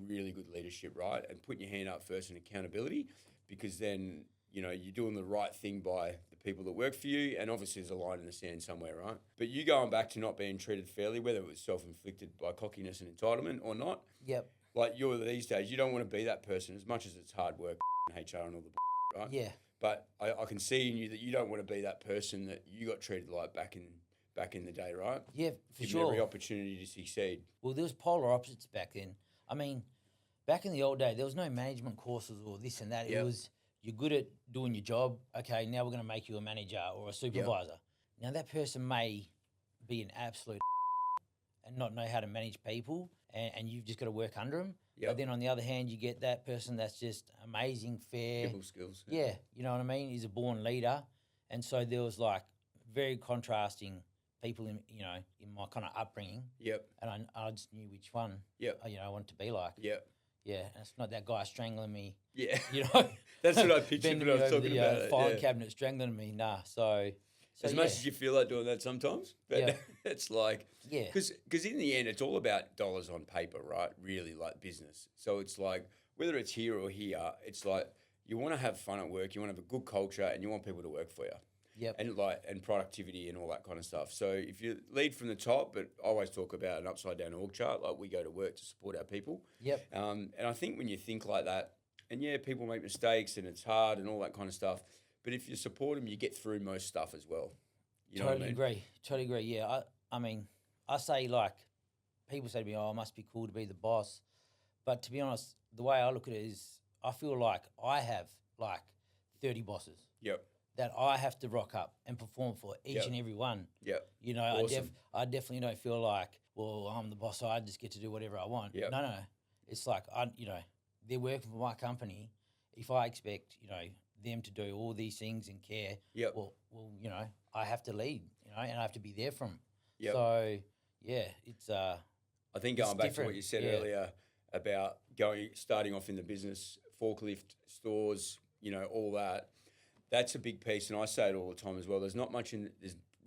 [SPEAKER 1] really good leadership, right? And putting your hand up first in accountability, because then you're doing the right thing by the people that work for you, and obviously there's a line in the sand somewhere, right? But you going back to not being treated fairly, whether it was self-inflicted by cockiness and entitlement or not.
[SPEAKER 2] Yep.
[SPEAKER 1] Like you're these days, you don't want to be that person as much as it's hard work, HR and all the right?
[SPEAKER 2] Yeah.
[SPEAKER 1] But I can see in you that you don't want to be that person that you got treated like back in the day, right?
[SPEAKER 2] Yeah, for
[SPEAKER 1] Given
[SPEAKER 2] sure.
[SPEAKER 1] every opportunity to succeed.
[SPEAKER 2] Well, there was polar opposites back then. I mean, back in the old day, there was no management courses or this and that.
[SPEAKER 1] Yep.
[SPEAKER 2] It was, you're good at doing your job. Okay, now we're going to make you a manager or a supervisor. Now that person may be an absolute and not know how to manage people, and you've just got to work under them.
[SPEAKER 1] Yep.
[SPEAKER 2] But then on the other hand, you get that person that's just amazing, fair.
[SPEAKER 1] People skills.
[SPEAKER 2] Yeah, you know what I mean? He's a born leader. And so there was like very contrasting people in my kind of upbringing.
[SPEAKER 1] Yep.
[SPEAKER 2] And I just knew which one I wanted to be like.
[SPEAKER 1] Yep.
[SPEAKER 2] Yeah, and it's not that guy strangling me.
[SPEAKER 1] Yeah.
[SPEAKER 2] You know.
[SPEAKER 1] That's what I pictured
[SPEAKER 2] bending
[SPEAKER 1] when I
[SPEAKER 2] me
[SPEAKER 1] was
[SPEAKER 2] over
[SPEAKER 1] talking
[SPEAKER 2] the
[SPEAKER 1] about it.
[SPEAKER 2] filing
[SPEAKER 1] Yeah.
[SPEAKER 2] cabinet strangling me. Nah. So
[SPEAKER 1] As much as you feel like doing that sometimes, but it's like,
[SPEAKER 2] Yeah.
[SPEAKER 1] because in the end, it's all about dollars on paper, right? Really, like business. So it's like, whether it's here or here, it's like you want to have fun at work, you want to have a good culture, and you want people to work for you.
[SPEAKER 2] Yep.
[SPEAKER 1] And productivity and all that kind of stuff. So if you lead from the top, but I always talk about an upside down org chart, like we go to work to support our people.
[SPEAKER 2] Yep.
[SPEAKER 1] And I think when you think like that, and people make mistakes and it's hard and all that kind of stuff, but if you support them, you get through most stuff as well. You know what I mean?
[SPEAKER 2] Totally agree. Yeah. I mean, I say like, people say to me, "Oh, it must be cool to be the boss," but to be honest, the way I look at it is, I feel like I have like 30 bosses.
[SPEAKER 1] Yep.
[SPEAKER 2] That I have to rock up and perform for each and every one.
[SPEAKER 1] Yep.
[SPEAKER 2] You know,
[SPEAKER 1] Awesome.
[SPEAKER 2] I definitely don't feel like, well, I'm the boss, so I just get to do whatever I want.
[SPEAKER 1] Yep.
[SPEAKER 2] No. It's like, they're working for my company. If I expect, them to do all these things and care,
[SPEAKER 1] Yep.
[SPEAKER 2] well, I have to lead, and I have to be there for them.
[SPEAKER 1] Yep.
[SPEAKER 2] So, yeah, it's
[SPEAKER 1] I think going back to what you said earlier about starting off in the business, forklift, stores, all that, that's a big piece. And I say it all the time as well. There's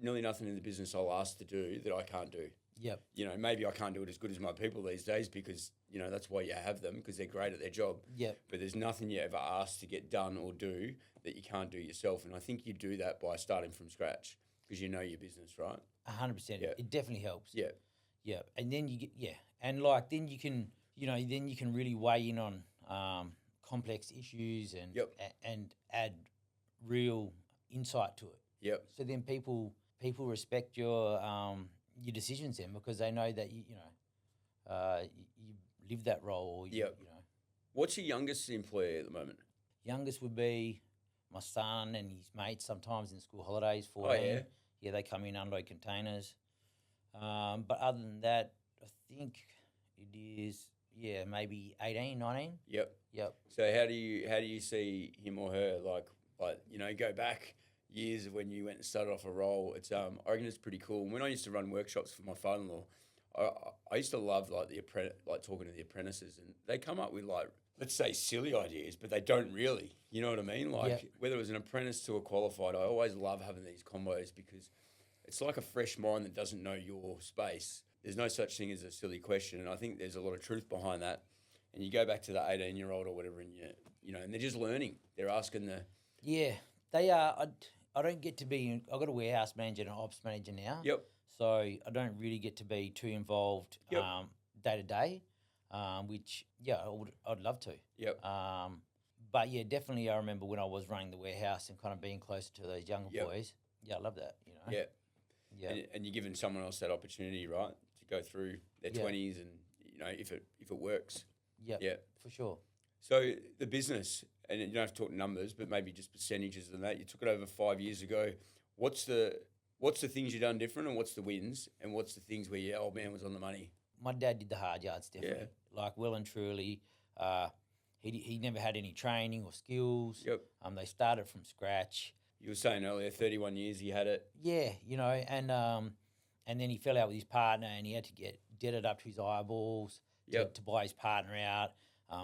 [SPEAKER 1] nearly nothing in the business I'll ask to do that I can't do.
[SPEAKER 2] Yep.
[SPEAKER 1] Maybe I can't do it as good as my people these days because, that's why you have them, because they're great at their job.
[SPEAKER 2] Yep.
[SPEAKER 1] But there's nothing you ever ask to get done or do that you can't do yourself. And I think you do that by starting from scratch because you know your business, right?
[SPEAKER 2] 100%.
[SPEAKER 1] Yeah.
[SPEAKER 2] It definitely helps.
[SPEAKER 1] Yeah.
[SPEAKER 2] Yeah. And then you get, and like, then you can, then you can really weigh in on complex issues and add real insight to it.
[SPEAKER 1] Yep.
[SPEAKER 2] So then people respect your decisions then, because they know that you live that role. Or
[SPEAKER 1] Yep. What's your youngest employee at the moment?
[SPEAKER 2] Youngest would be my son and his mates. Sometimes in school holidays, 14.
[SPEAKER 1] Oh, yeah?
[SPEAKER 2] Yeah, they come in, unload containers. But other than that, I think it is maybe 18, 19.
[SPEAKER 1] Yep.
[SPEAKER 2] Yep.
[SPEAKER 1] So how do you see him or her like go back years of when you went and started off a role? It's I reckon it's pretty cool. When I used to run workshops for my father-in-law, I used to love talking to the apprentices, and they come up with like, let's say, silly ideas, but they don't really. You know what I mean? Like whether it was an apprentice to a qualified, I always love having these combos because it's like a fresh mind that doesn't know your space. There's no such thing as a silly question, and I think there's a lot of truth behind that. And you go back to the 18-year-old or whatever, and and they're just learning. They're asking the
[SPEAKER 2] they are. I don't get to be. I've got a warehouse manager and an ops manager now.
[SPEAKER 1] Yep.
[SPEAKER 2] So I don't really get to be too involved day to day, which I'd love to.
[SPEAKER 1] Yep.
[SPEAKER 2] But yeah, definitely I remember when I was running the warehouse and kind of being closer to those younger boys. Yeah, I love that.
[SPEAKER 1] Yeah.
[SPEAKER 2] Yeah.
[SPEAKER 1] And you're giving someone else that opportunity, right, to go through their 20s, and if it works.
[SPEAKER 2] Yeah.
[SPEAKER 1] Yeah.
[SPEAKER 2] For sure.
[SPEAKER 1] So the business, and you don't have to talk numbers, but maybe just percentages and that. You took it over 5 years ago. What's the things you've done different, and what's the wins, and what's the things where your old man was on the money?
[SPEAKER 2] My dad did the hard yards, definitely. Like, well and truly. He never had any training or skills.
[SPEAKER 1] Yep.
[SPEAKER 2] They started from scratch.
[SPEAKER 1] You were saying earlier, 31 years he had it.
[SPEAKER 2] Yeah, and then he fell out with his partner, and he had to get debted up to his eyeballs to buy his partner out.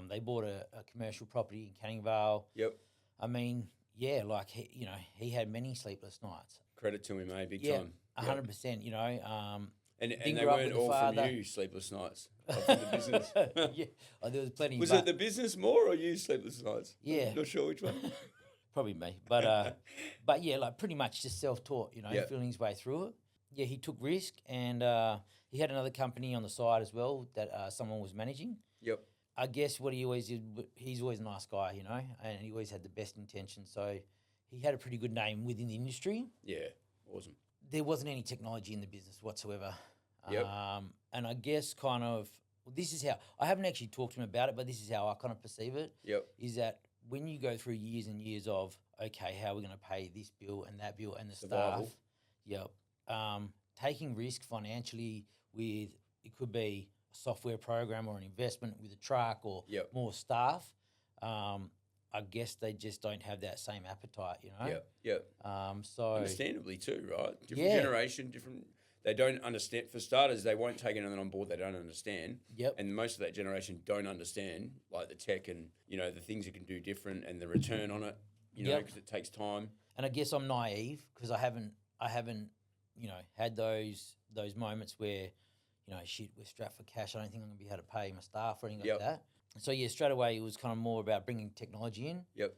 [SPEAKER 2] They bought a commercial property in Canning Vale.
[SPEAKER 1] Yep.
[SPEAKER 2] I mean, yeah, like he had many sleepless nights.
[SPEAKER 1] Credit to him, eh? Big
[SPEAKER 2] Yeah,
[SPEAKER 1] time.
[SPEAKER 2] 100%.
[SPEAKER 1] And
[SPEAKER 2] didn't
[SPEAKER 1] they
[SPEAKER 2] grow up
[SPEAKER 1] weren't
[SPEAKER 2] with the
[SPEAKER 1] all
[SPEAKER 2] father.
[SPEAKER 1] from you, sleepless nights, like from the business.
[SPEAKER 2] Yeah, there was plenty.
[SPEAKER 1] Was
[SPEAKER 2] but
[SPEAKER 1] it the business more or you, sleepless nights?
[SPEAKER 2] Yeah.
[SPEAKER 1] Not sure which one.
[SPEAKER 2] Probably me, but yeah, like pretty much just self-taught.
[SPEAKER 1] Yep.
[SPEAKER 2] Feeling his way through it. Yeah, he took risk, and he had another company on the side as well that someone was managing.
[SPEAKER 1] Yep.
[SPEAKER 2] I guess what he always did, he's always a nice guy, and he always had the best intentions. So he had a pretty good name within the industry.
[SPEAKER 1] Yeah. Awesome.
[SPEAKER 2] There wasn't any technology in the business whatsoever.
[SPEAKER 1] Yep.
[SPEAKER 2] And I guess this is how, I haven't actually talked to him about it, but this is how I kind of perceive it.
[SPEAKER 1] Yep.
[SPEAKER 2] Is that when you go through years and years of, okay, how are we going to pay this bill and that bill and the
[SPEAKER 1] Survival.
[SPEAKER 2] staff? Yep. Taking risk financially with, it could be a software program or an investment with a truck or
[SPEAKER 1] Yep.
[SPEAKER 2] more staff. I guess they just don't have that same appetite,
[SPEAKER 1] Yep. Yep.
[SPEAKER 2] So
[SPEAKER 1] Understandably too, right? Different
[SPEAKER 2] Yeah.
[SPEAKER 1] generation, different. They don't understand. For starters, they won't take anything on board they don't understand.
[SPEAKER 2] Yep.
[SPEAKER 1] And most of that generation don't understand, like the tech and the things it can do different and the return on it.
[SPEAKER 2] Yep.
[SPEAKER 1] Because it takes time.
[SPEAKER 2] And I guess I'm naive because I haven't had those moments where shit, we're strapped for cash. I don't think I'm gonna be able to pay my staff or anything
[SPEAKER 1] Yep.
[SPEAKER 2] like that. So yeah, straight away it was kind of more about bringing technology in.
[SPEAKER 1] Yep.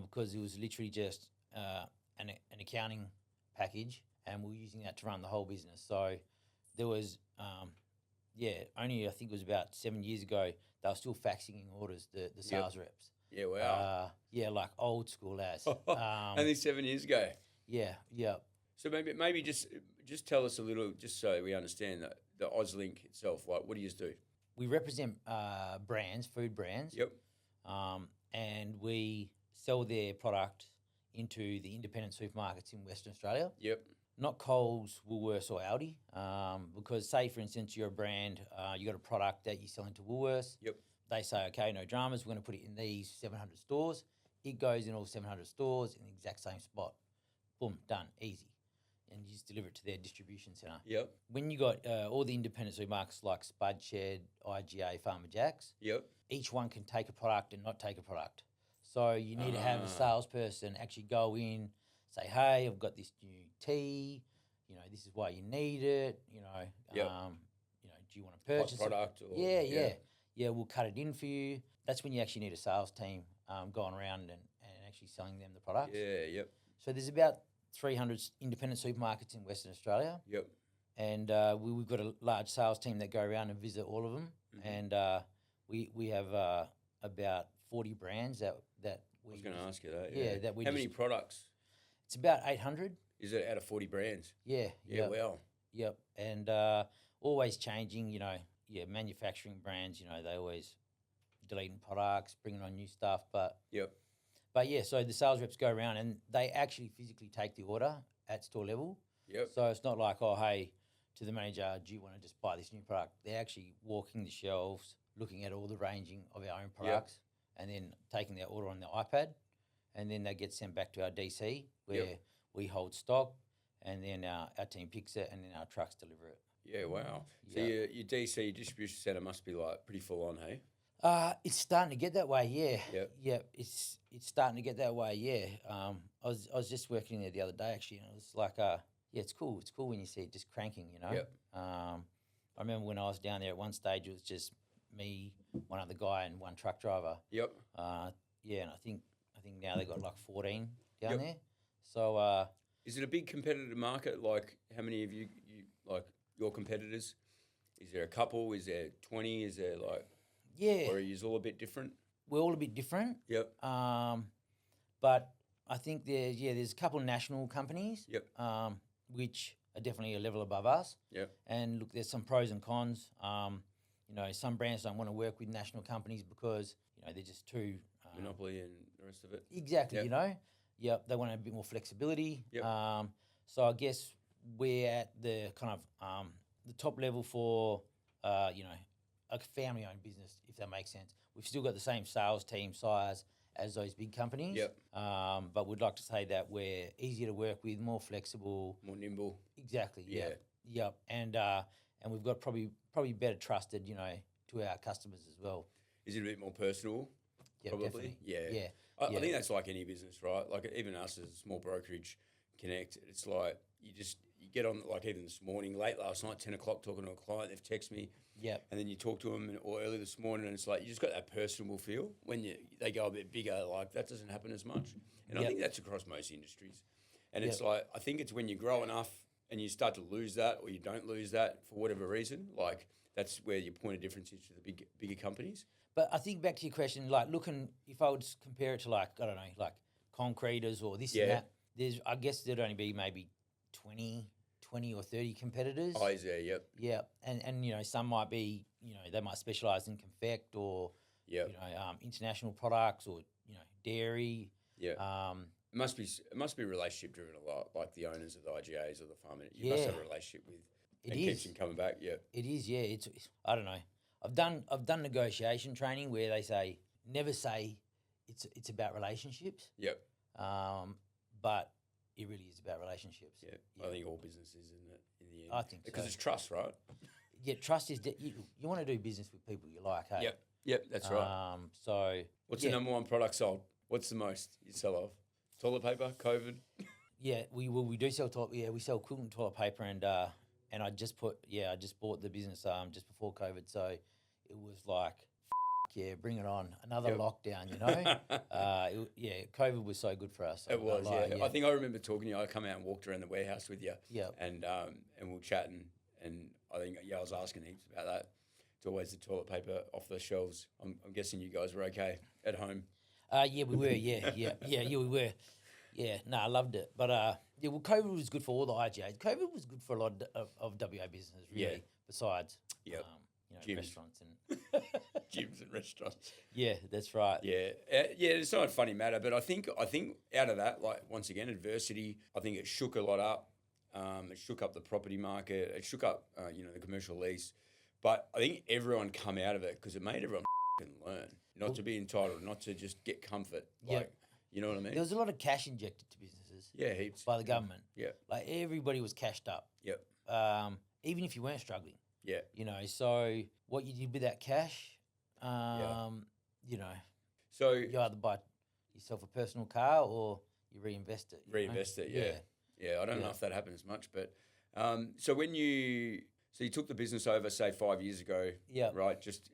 [SPEAKER 2] Because it was literally just an accounting package, and we were using that to run the whole business. So there was only I think it was about 7 years ago they were still faxing in orders, the sales reps.
[SPEAKER 1] Yeah. Wow.
[SPEAKER 2] Like old school as.
[SPEAKER 1] Only 7 years ago.
[SPEAKER 2] Yeah.
[SPEAKER 1] So maybe just tell us a little, just so we understand that the Auslink itself. Like, what do you do?
[SPEAKER 2] We represent brands, food brands.
[SPEAKER 1] Yep.
[SPEAKER 2] And we sell their product into the independent supermarkets in Western Australia.
[SPEAKER 1] Yep.
[SPEAKER 2] Not Coles, Woolworths or Aldi. Because say, for instance, you're a brand, you got a product that you sell into Woolworths.
[SPEAKER 1] Yep.
[SPEAKER 2] They say, okay, no dramas, we're going to put it in these 700 stores. It goes in all 700 stores in the exact same spot. Boom, done, easy. And you just deliver it to their distribution centre.
[SPEAKER 1] Yep.
[SPEAKER 2] When you got all the independent supermarkets like Spud Shed, IGA, Farmer Jacks,
[SPEAKER 1] Yep.
[SPEAKER 2] each one can take a product and not take a product. So you need to have a salesperson actually go in, say, hey, I've got this new tea, this is why you need it,
[SPEAKER 1] Yep.
[SPEAKER 2] Do you want to purchase
[SPEAKER 1] Hot product? Or,
[SPEAKER 2] Yeah, we'll cut it in for you. That's when you actually need a sales team going around and actually selling them the products.
[SPEAKER 1] Yeah, yep.
[SPEAKER 2] So there's about 300 independent supermarkets in Western Australia.
[SPEAKER 1] Yep.
[SPEAKER 2] And we've got a large sales team that go around and visit all of them.
[SPEAKER 1] Mm-hmm.
[SPEAKER 2] And we have about 40 brands that we
[SPEAKER 1] I was going to ask you that.
[SPEAKER 2] Yeah, that we
[SPEAKER 1] How many products?
[SPEAKER 2] It's about 800.
[SPEAKER 1] Is it out of 40 brands?
[SPEAKER 2] Yeah.
[SPEAKER 1] Yeah,
[SPEAKER 2] Yep.
[SPEAKER 1] wow.
[SPEAKER 2] Yep. And always changing, manufacturing brands, they always deleting products, bringing on new stuff. But yeah, so the sales reps go around and they actually physically take the order at store level.
[SPEAKER 1] Yep.
[SPEAKER 2] So it's not like, oh, hey, to the manager, do you want to just buy this new product? They're actually walking the shelves, looking at all the ranging of our own products, and then taking their order on their iPad, and then they get sent back to our DC where we hold stock, and then our team picks it, and then our trucks deliver it.
[SPEAKER 1] Yeah, wow. So
[SPEAKER 2] Yeah.
[SPEAKER 1] your DC distribution centre must be like pretty full on, hey?
[SPEAKER 2] It's starting to get that way, yeah.
[SPEAKER 1] Yep.
[SPEAKER 2] Yeah, it's starting to get that way, yeah. I was just working there the other day actually, and it was like, it's cool. It's cool when you see it just cranking,
[SPEAKER 1] Yep.
[SPEAKER 2] I remember when I was down there at one stage, it was just me, one other guy, and one truck driver.
[SPEAKER 1] Yep.
[SPEAKER 2] And I think now they got like 14 down
[SPEAKER 1] Yep.
[SPEAKER 2] there. So
[SPEAKER 1] Is it a big competitive market? Like, how many of you like your competitors? Is there a couple? Is there 20? Is there like,
[SPEAKER 2] yeah,
[SPEAKER 1] or are you all a bit different?
[SPEAKER 2] we're all a bit different.
[SPEAKER 1] Yep.
[SPEAKER 2] But I think there's a couple of national companies.
[SPEAKER 1] Yep.
[SPEAKER 2] Which are definitely a level above us.
[SPEAKER 1] Yep.
[SPEAKER 2] And look, there's some pros and cons. Some brands don't want to work with national companies because they're just too
[SPEAKER 1] Monopoly and the rest of it.
[SPEAKER 2] exactly.
[SPEAKER 1] Yep.
[SPEAKER 2] They want a bit more flexibility.
[SPEAKER 1] Yep.
[SPEAKER 2] So I guess we're at the kind of the top level for a family-owned business, if that makes sense. We've still got the same sales team size as those big companies.
[SPEAKER 1] Yep.
[SPEAKER 2] But we'd like to say that we're easier to work with, more flexible.
[SPEAKER 1] More nimble.
[SPEAKER 2] Exactly.
[SPEAKER 1] Yeah.
[SPEAKER 2] Yep. And we've got probably better trusted, to our customers as well.
[SPEAKER 1] Is it a bit more personal? probably.
[SPEAKER 2] definitely.
[SPEAKER 1] Yeah.
[SPEAKER 2] Yeah.
[SPEAKER 1] I
[SPEAKER 2] Yeah.
[SPEAKER 1] think that's like any business, right? Like even us as a small brokerage connect, it's like you get on, like even this morning, late last night, 10 o'clock, talking to a client, they've texted me,
[SPEAKER 2] Yep.
[SPEAKER 1] and then you talk to them, or early this morning, and it's like you just got that personable feel. When they go a bit bigger, like that doesn't happen as much. And I
[SPEAKER 2] Yep.
[SPEAKER 1] think that's across most industries. And
[SPEAKER 2] Yep.
[SPEAKER 1] it's like, I think it's when you grow enough and you start to lose that, or you don't lose that for whatever reason, like that's where your point of difference is to the bigger companies.
[SPEAKER 2] But I think back to your question, like looking, if I would compare it to like, I don't know, like concreters or this and
[SPEAKER 1] Yeah.
[SPEAKER 2] that, I guess there'd only be maybe 20 or 30 competitors.
[SPEAKER 1] Eyes there, yep.
[SPEAKER 2] Yeah. And, some might be, they might specialize in confect or,
[SPEAKER 1] Yep.
[SPEAKER 2] international products or, dairy.
[SPEAKER 1] Yeah. It must be relationship driven a lot, like the owners of the IGAs or the farmer. You must have a relationship with.
[SPEAKER 2] It
[SPEAKER 1] keeps
[SPEAKER 2] is.
[SPEAKER 1] them coming back. Yeah.
[SPEAKER 2] It is, yeah. It's I don't know. I've done negotiation training where they say never say it's about relationships.
[SPEAKER 1] Yep.
[SPEAKER 2] But it really is about relationships.
[SPEAKER 1] Yeah. I think all businesses in the end.
[SPEAKER 2] I think so.
[SPEAKER 1] Because it's trust, right?
[SPEAKER 2] Yeah, trust is you want to do business with people you like. Hey?
[SPEAKER 1] Yep. That's right.
[SPEAKER 2] So
[SPEAKER 1] what's the number one product sold? What's the most you sell of? Toilet paper, COVID.
[SPEAKER 2] Yeah, we do sell toilet. Yeah, we sell cooking toilet paper, and I just bought the business just before COVID, so it was like, yeah, bring it on, another lockdown, COVID was so good for us.
[SPEAKER 1] It was, yeah. I think I remember talking to you. I come out and walked around the warehouse with you, and we were chatting, and I think I was asking heaps about that. It's always the toilet paper off the shelves. I'm guessing you guys were okay at home.
[SPEAKER 2] Yeah, we were. Yeah, we were. Yeah, no, I loved it. But well, COVID was good for all the IGAs. COVID was good for a lot of WA businesses, really.
[SPEAKER 1] Yeah.
[SPEAKER 2] Besides,
[SPEAKER 1] Gyms.
[SPEAKER 2] restaurants and
[SPEAKER 1] Gyms and restaurants.
[SPEAKER 2] Yeah, that's right.
[SPEAKER 1] Yeah, it's not a funny matter, but I think out of that, like once again, adversity. I think it shook a lot up. It shook up the property market. It shook up, the commercial lease. But I think everyone come out of it because it made everyone learn not to be entitled, not to just get comfort. Like, you know what I mean?
[SPEAKER 2] There was a lot of cash injected to businesses.
[SPEAKER 1] Yeah, heaps.
[SPEAKER 2] By the government.
[SPEAKER 1] Yeah.
[SPEAKER 2] Like everybody was cashed up.
[SPEAKER 1] Yep.
[SPEAKER 2] Even if you weren't struggling.
[SPEAKER 1] Yeah.
[SPEAKER 2] So what you did with that cash,
[SPEAKER 1] So
[SPEAKER 2] you either buy yourself a personal car or you reinvest it.
[SPEAKER 1] Reinvest it, yeah. Yeah, I don't know if that happens much, but so you took the business over, say 5 years ago, right? Just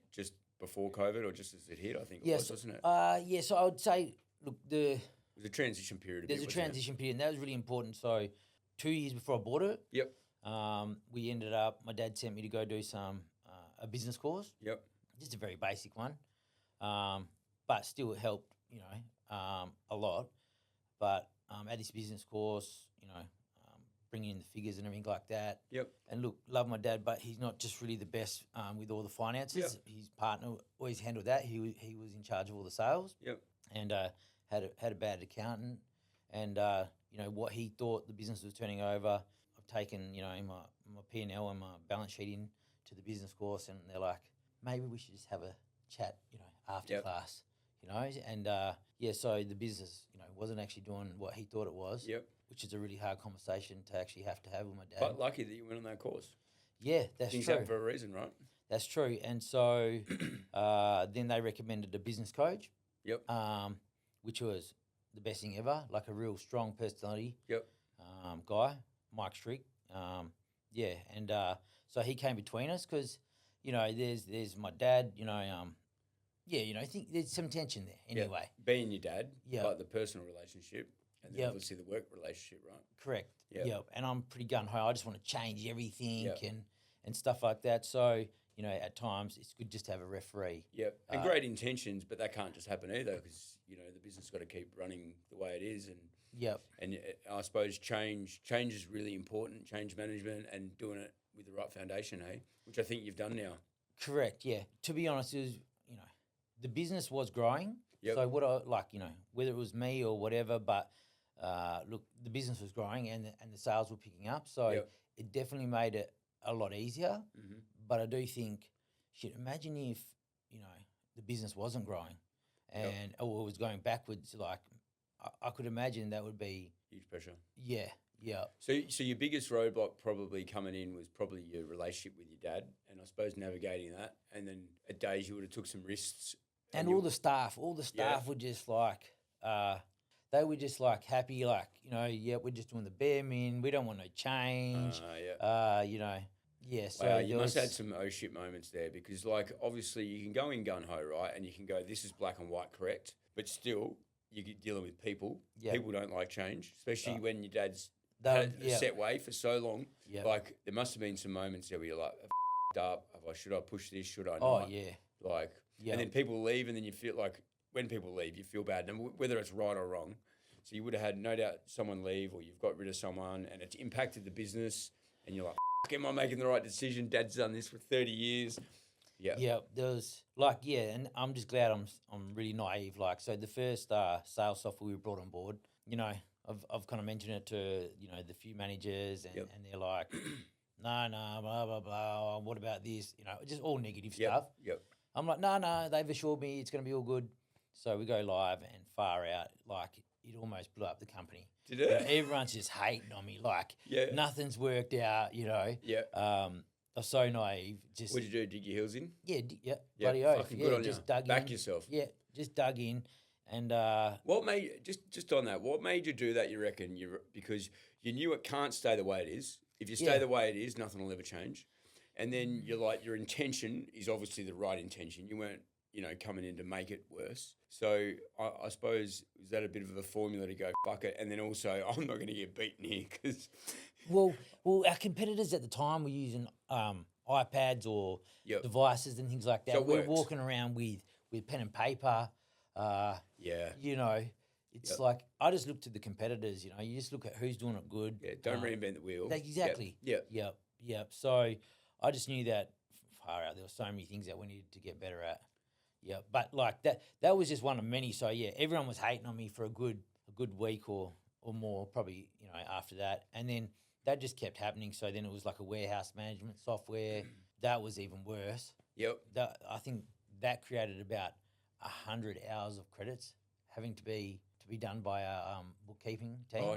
[SPEAKER 1] before COVID or just as it hit, I think it was, wasn't it?
[SPEAKER 2] So I would say, look, it
[SPEAKER 1] was a transition period.
[SPEAKER 2] There's a transition period, and that was really important. So 2 years before I bought it, we ended up, my dad sent me to go do a business course.
[SPEAKER 1] Yep.
[SPEAKER 2] Just a very basic one, but still it helped, a lot. But at this business course, bringing in the figures and everything like that.
[SPEAKER 1] Yep.
[SPEAKER 2] And look, love my dad, but he's not just really the best with all the finances.
[SPEAKER 1] Yep.
[SPEAKER 2] His partner always handled that. He was in charge of all the sales.
[SPEAKER 1] Yep.
[SPEAKER 2] And had a bad accountant, and what he thought the business was turning over. I've taken my P&L and my balance sheet in to the business course, and they're like, maybe we should just have a chat, after class, and so the business, wasn't actually doing what he thought it was.
[SPEAKER 1] Yep.
[SPEAKER 2] Which is a really hard conversation to actually have with my dad.
[SPEAKER 1] But lucky that you went on that course.
[SPEAKER 2] Yeah, that's
[SPEAKER 1] Things
[SPEAKER 2] true.
[SPEAKER 1] happen for a reason, right?
[SPEAKER 2] That's true. And so then they recommended a business coach.
[SPEAKER 1] Yep.
[SPEAKER 2] Which was the best thing ever, like a real strong personality.
[SPEAKER 1] Yep.
[SPEAKER 2] Guy, Mike Strick. And so he came between us because, there's my dad, I think there's some tension there anyway.
[SPEAKER 1] Being your dad, like the personal relationship, and then obviously the work relationship, right?
[SPEAKER 2] Correct.
[SPEAKER 1] Yep.
[SPEAKER 2] Yep. And I'm pretty gung-ho. I just want to change everything and stuff like that. So, at times it's good just to have a referee.
[SPEAKER 1] Yep. And great intentions, but that can't just happen either because, the business got to keep running the way it is. And I suppose change is really important, change management and doing it with the right foundation, which I think you've done now.
[SPEAKER 2] Correct, yeah. To be honest, it was, the business was growing.
[SPEAKER 1] Yep.
[SPEAKER 2] So whether it was me or whatever, but look, the business was growing and the sales were picking up. So it definitely made it a lot easier.
[SPEAKER 1] Mm-hmm.
[SPEAKER 2] But I do think, imagine if, the business wasn't growing and or it was going backwards. Like, I could imagine that would be...
[SPEAKER 1] Huge pressure.
[SPEAKER 2] Yeah, yeah.
[SPEAKER 1] So your biggest roadblock probably coming in was probably your relationship with your dad, and I suppose navigating that. And then at days you would have took some risks
[SPEAKER 2] And all the staff were just like, they were just like happy, like, you know, yeah, we're just doing the bare min. We don't want no change. You know, yeah. So
[SPEAKER 1] wow, you must have had some oh shit moments there because, like, obviously you can go in gun ho, right, and you can go, this is black and white, correct, but still you're dealing with people. Yep. People don't like change, especially when your dad's had a set way for so long. Yep. Like, there must have been some moments there where you're like, up, should I push this? Should I not?
[SPEAKER 2] Oh yeah.
[SPEAKER 1] Like, and then people leave, and then you feel like when people leave, you feel bad, and whether it's right or wrong. So you would have had no doubt someone leave, or you've got rid of someone, and it's impacted the business, and you're like, am I making the right decision? Dad's done this for 30 years. Yeah.
[SPEAKER 2] Yeah, there was like, and I'm just glad I'm really naive. Like, so the first sales software we brought on board, you know, I've kind of mentioned it to, you know, the few managers, and they're like, no, blah, blah, blah. What about this? You know, just all negative stuff.
[SPEAKER 1] Yep.
[SPEAKER 2] I'm like, no, they've assured me it's going to be all good. So we go live, and far out, like, it almost blew up the company.
[SPEAKER 1] Did it?
[SPEAKER 2] You know, everyone's just hating on me. Like, nothing's worked out, you know. Yeah. I'm so naive. Just
[SPEAKER 1] what did you do? Dig your heels in?
[SPEAKER 2] Yeah, bloody oath.
[SPEAKER 1] Fucking good on
[SPEAKER 2] just
[SPEAKER 1] you.
[SPEAKER 2] Dug
[SPEAKER 1] Back
[SPEAKER 2] in.
[SPEAKER 1] yourself.
[SPEAKER 2] Yeah, just dug in. And
[SPEAKER 1] what made just on that? What made you do that? You reckon because you knew it can't stay the way it is. If you stay the way it is, nothing will ever change. And then you're like, your intention is obviously the right intention. You weren't, you know, coming in to make it worse. So I suppose, is that a bit of a formula to go fuck it? And then also, I'm not going to get beaten here because.
[SPEAKER 2] Well, our competitors at the time were using iPads or devices and things like that.
[SPEAKER 1] So
[SPEAKER 2] we're walking around with pen and paper. You know, it's like, I just look to the competitors. You know, you just look at who's doing it good.
[SPEAKER 1] Yeah, don't reinvent the wheel.
[SPEAKER 2] Exactly. Yep. So I just knew that far out there were so many things that we needed to get better at. Yeah, but like that was just one of many. So yeah, everyone was hating on me for a good week or more, probably, you know, after that. And then that just kept happening. So then it was like a warehouse management software. That was even worse.
[SPEAKER 1] Yep.
[SPEAKER 2] I think that created about 100 hours of credits having to be done by our bookkeeping team.
[SPEAKER 1] Oh,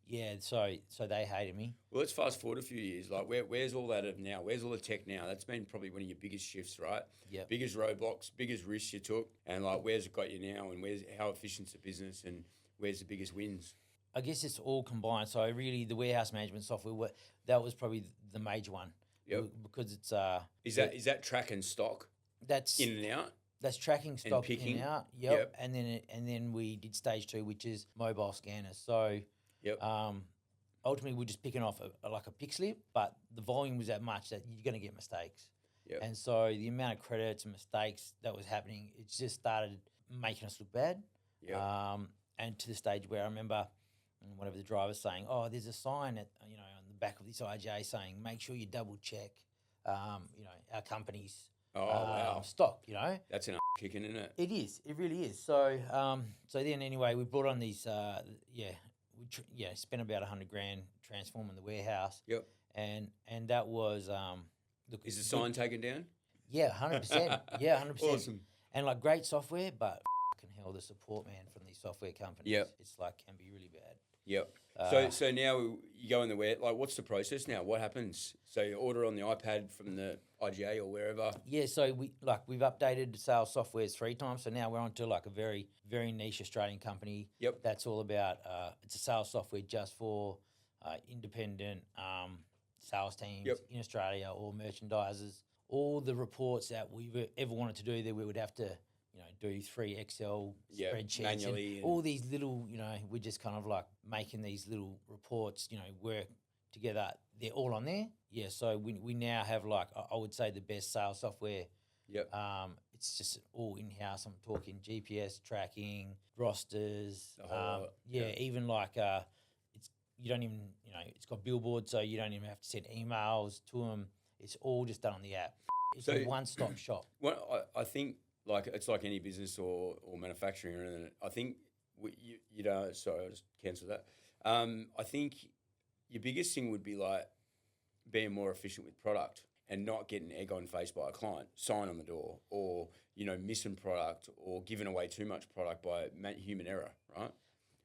[SPEAKER 2] yeah, so they hated me.
[SPEAKER 1] Well, let's fast forward a few years. Like, where's all that of now? Where's all the tech now? That's been probably one of your biggest shifts, right?
[SPEAKER 2] Yeah.
[SPEAKER 1] Biggest roadblocks, biggest risks you took, and like, where's it got you now? And how efficient's the business? And where's the biggest wins?
[SPEAKER 2] I guess it's all combined. So really, the warehouse management software, that was probably the major one.
[SPEAKER 1] Yep.
[SPEAKER 2] Because it's
[SPEAKER 1] is that tracking stock?
[SPEAKER 2] That's
[SPEAKER 1] in and out.
[SPEAKER 2] That's tracking stock
[SPEAKER 1] picking.
[SPEAKER 2] in and out. Yep. And then we did stage 2, which is mobile scanners. So ultimately we're just picking off a pick slip, but the volume was that much that you're going to get mistakes.
[SPEAKER 1] Yep.
[SPEAKER 2] And so the amount of credits and mistakes that was happening, it just started making us look bad.
[SPEAKER 1] Yep.
[SPEAKER 2] And to the stage where I remember one of the drivers saying, "Oh, there's a sign on the back of this IJ saying, make sure you double check, our company's stock." You know,
[SPEAKER 1] that's an kicking, isn't it?
[SPEAKER 2] It is. It really is. So, then anyway, we brought on these. We spent about $100,000 transforming the warehouse.
[SPEAKER 1] Yep.
[SPEAKER 2] And that was look.
[SPEAKER 1] Is the sign taken down?
[SPEAKER 2] Yeah, 100%. Yeah, 100%.
[SPEAKER 1] Awesome.
[SPEAKER 2] And like great software, but fucking hell, the support, man, from these software companies, it's like can be really bad.
[SPEAKER 1] Yep. So now you go in the like, what's the process now? What happens? So you order on the iPad from the IGA or wherever.
[SPEAKER 2] Yeah. So we've updated sales softwares 3 times. So now we're onto like a very, very niche Australian company.
[SPEAKER 1] Yep.
[SPEAKER 2] That's all about. It's a sales software just for independent sales teams in Australia or merchandisers. All the reports that we ever wanted to do, that we would have to do 3 Excel spreadsheets
[SPEAKER 1] manually,
[SPEAKER 2] and all these little, we're just kind of like making these little reports, work together. They're all on there. Yeah, so we now have like, I would say, the best sales software.
[SPEAKER 1] Yep.
[SPEAKER 2] It's just all in-house. I'm talking GPS tracking, rosters. Even like you don't even, it's got billboards, so you don't even have to send emails to them. It's all just done on the app. It's a one-stop shop.
[SPEAKER 1] Well, I think, like, it's like any business or manufacturing or anything. I think sorry, I'll just cancel that. I think your biggest thing would be like being more efficient with product and not getting egg on face by a client, sign on the door, or missing product or giving away too much product by human error, right?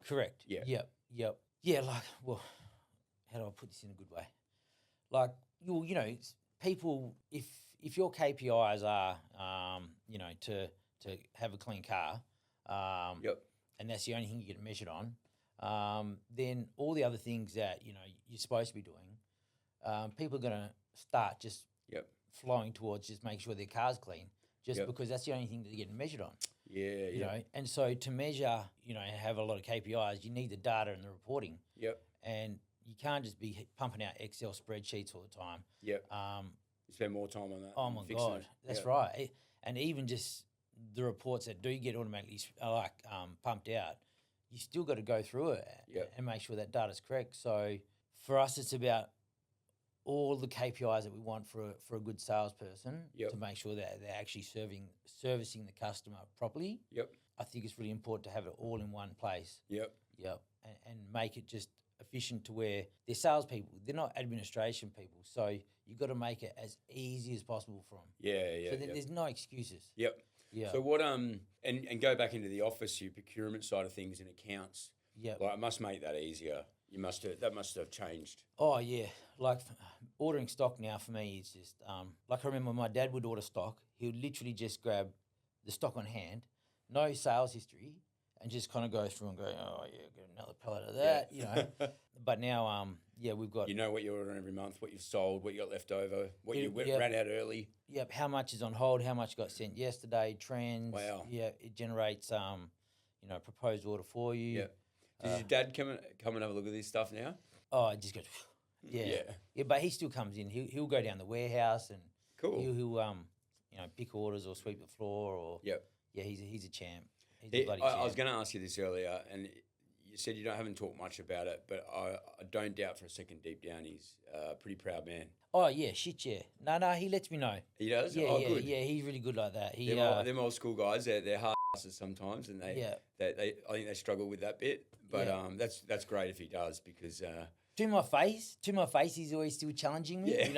[SPEAKER 2] Correct.
[SPEAKER 1] Yeah.
[SPEAKER 2] Yep. Yeah, like, well, how do I put this in a good way? Like, people, if your KPIs are, to to have a clean car, and that's the only thing you get measured on, then all the other things that you're supposed to be doing, people are going to start just flowing towards just making sure their car's clean, just because that's the only thing that they're getting measured on.
[SPEAKER 1] Yeah,
[SPEAKER 2] you know, and so to measure, have a lot of KPIs, you need the data and the reporting. And you can't just be pumping out Excel spreadsheets all the time.
[SPEAKER 1] You spend more time on that.
[SPEAKER 2] Oh my God, that's right. And even just the reports that do get automatically pumped out, you still got to go through it and make sure that data's correct. So for us, it's about all the KPIs that we want for a good salesperson to make sure that they're actually servicing the customer properly. I think it's really important to have it all in one place. And make it just efficient to where they're salespeople, they're not administration people. So you've got to make it as easy as possible for them. So there's no excuses.
[SPEAKER 1] So what and go back into the office, your procurement side of things and accounts. Like it must make that easier. That must have changed.
[SPEAKER 2] Oh yeah, like ordering stock now for me is just like I remember my dad would order stock. He would literally just grab the stock on hand, no sales history, and just kind of go through and go, oh yeah, get another pallet of that, But now, we've got.
[SPEAKER 1] You know what you're ordering every month, what you've sold, what you got left over, what you ran out early.
[SPEAKER 2] How much is on hold, how much got sent yesterday, trends.
[SPEAKER 1] Wow.
[SPEAKER 2] It generates, proposed order for you.
[SPEAKER 1] Does your dad come and have a look at this stuff now?
[SPEAKER 2] Oh, it just goes, but he still comes in. He'll go down the warehouse and he'll pick orders or sweep the floor or he's a champ. He's a bloody champ.
[SPEAKER 1] I was going to ask you this earlier, and you said you haven't talked much about it, but I don't doubt for a second deep down he's a pretty proud man.
[SPEAKER 2] Oh yeah, shit yeah. No, he lets me know.
[SPEAKER 1] He does.
[SPEAKER 2] Good. Yeah, he's really good like that.
[SPEAKER 1] Them old school guys, they're hard asses sometimes, and they I think they struggle with that bit. But that's great if he does because.
[SPEAKER 2] To my face, he's always still challenging me,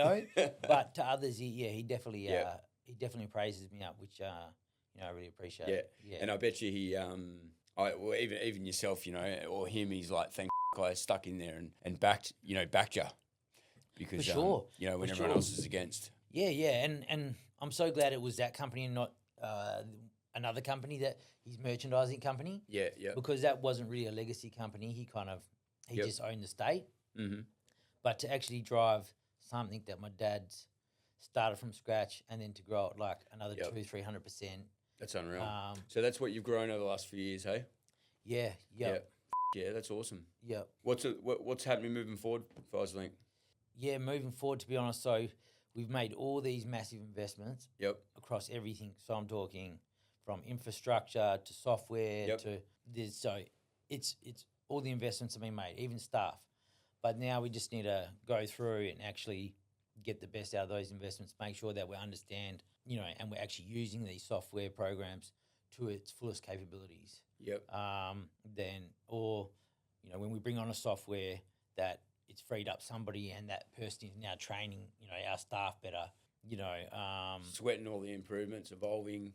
[SPEAKER 2] But to others, he definitely praises me up, which I really appreciate.
[SPEAKER 1] Yeah, and I bet you he even yourself, or him, he's like, thank I stuck in there and backed you because
[SPEAKER 2] for sure.
[SPEAKER 1] When everyone else is against.
[SPEAKER 2] And I'm so glad it was that company and not another company, that his merchandising company. Because that wasn't really a legacy company. He just owned the state. But to actually drive something that my dad's started from scratch and then to grow it like another 200-300%.
[SPEAKER 1] That's unreal. So that's what you've grown over the last few years, hey?
[SPEAKER 2] Yeah.
[SPEAKER 1] Yeah, that's awesome. What's happening moving forward for Auslink?
[SPEAKER 2] Yeah, moving forward, to be honest, so we've made all these massive investments across everything. So I'm talking from infrastructure to software to this. So it's all the investments have been made, even staff. But now we just need to go through and actually get the best out of those investments, make sure that we understand, and we're actually using these software programs to its fullest capabilities. When we bring on a software that it's freed up somebody and that person is now training, our staff better,
[SPEAKER 1] sweating all the improvements, improving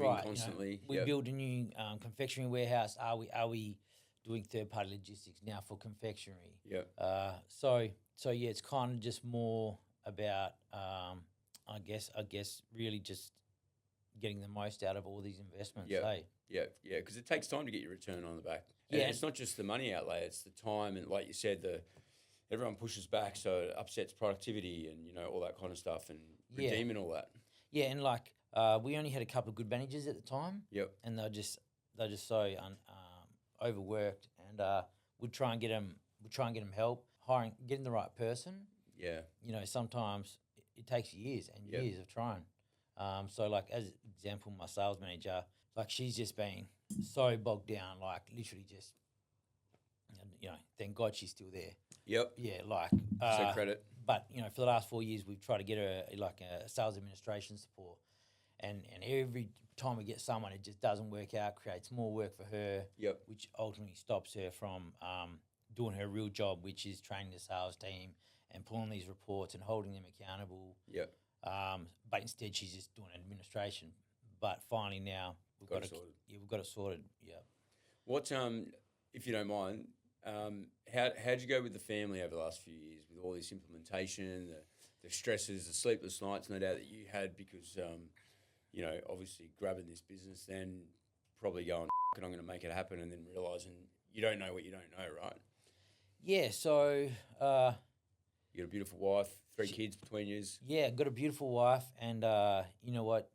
[SPEAKER 2] right,
[SPEAKER 1] constantly.
[SPEAKER 2] We build a new confectionery warehouse. Are we doing third-party logistics now for confectionery? So it's kind of just more about, I guess, really just getting the most out of all these investments.
[SPEAKER 1] Because it takes time to get your return on the back. And it's not just the money outlay; it's the time, and like you said, everyone pushes back, so it upsets productivity and all that kind of stuff, and redeeming all that.
[SPEAKER 2] Yeah, and we only had a couple of good managers at the time. And they're just so overworked, and we'd try and get them help, getting the right person. Sometimes it takes years and years of trying. So as example, my sales manager, she's just been so bogged down, literally just, thank God she's still there.
[SPEAKER 1] So credit.
[SPEAKER 2] But for the last 4 years, we've tried to get her a sales administration support, and every time we get someone, it just doesn't work out, creates more work for her, which ultimately stops her from doing her real job, which is training the sales team and pulling these reports and holding them accountable. But instead, she's just doing administration. But finally now we've got it sorted.
[SPEAKER 1] What if you don't mind? How'd you go with the family over the last few years with all this implementation, the stresses, the sleepless nights, no doubt that you had because obviously grabbing this business, then probably going, and I'm going to make it happen, and then realising you don't know what you don't know, right?
[SPEAKER 2] Yeah, so...
[SPEAKER 1] you got a beautiful wife, 3 kids between you.
[SPEAKER 2] Yeah, got a beautiful wife, and you know what?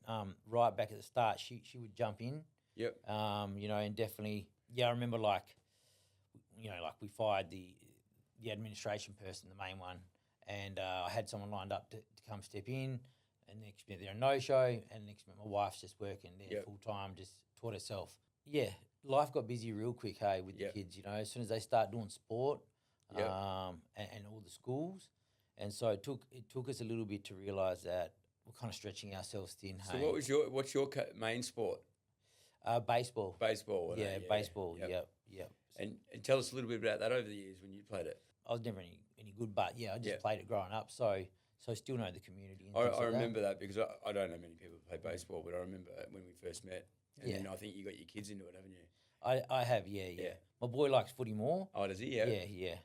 [SPEAKER 2] Right back at the start, she would jump in.
[SPEAKER 1] Yep.
[SPEAKER 2] And definitely, I remember like we fired the administration person, the main one, and I had someone lined up to come step in, and next minute they're a no-show, and next minute my wife's just working there full time, just taught herself. Yeah, life got busy real quick, hey, with the kids. As soon as they start doing sport, and all the schools, and so it took us a little bit to realise that we're kind of stretching ourselves thin.
[SPEAKER 1] So
[SPEAKER 2] hey?
[SPEAKER 1] what's your main sport?
[SPEAKER 2] Baseball.
[SPEAKER 1] Baseball.
[SPEAKER 2] Yeah, baseball. Yep.
[SPEAKER 1] And tell us a little bit about that over the years when you played it.
[SPEAKER 2] I was never any good, but I just played it growing up, so I still know the community. And
[SPEAKER 1] I remember that because I don't know many people who play baseball, but I remember when we first met, and then I think you got your kids into it, haven't you?
[SPEAKER 2] I have, yeah. My boy likes footy more.
[SPEAKER 1] Oh, does he? Yeah.
[SPEAKER 2] Yeah.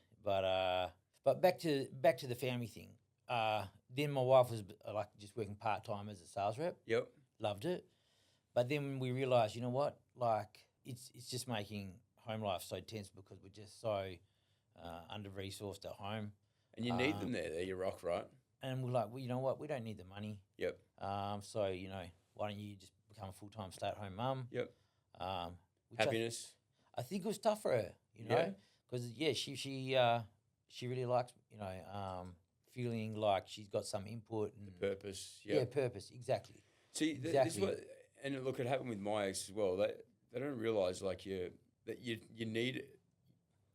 [SPEAKER 2] But back to the family thing. Then my wife was like just working part time as a sales rep.
[SPEAKER 1] Yep.
[SPEAKER 2] Loved it. But then we realised, you know what? Like it's just making home life so tense because we're just so under resourced at home.
[SPEAKER 1] And you need them there. They're your rock, right?
[SPEAKER 2] And we're like, well, you know what? We don't need the money.
[SPEAKER 1] Yep.
[SPEAKER 2] So why don't you just become a full time stay at home mum?
[SPEAKER 1] Yep. Happiness.
[SPEAKER 2] I think it was tough for her, because she really likes feeling like she's got some input and
[SPEAKER 1] the purpose.
[SPEAKER 2] Yeah, purpose exactly.
[SPEAKER 1] See, this is what, and look, it happened with my ex as well. They don't realise that you need.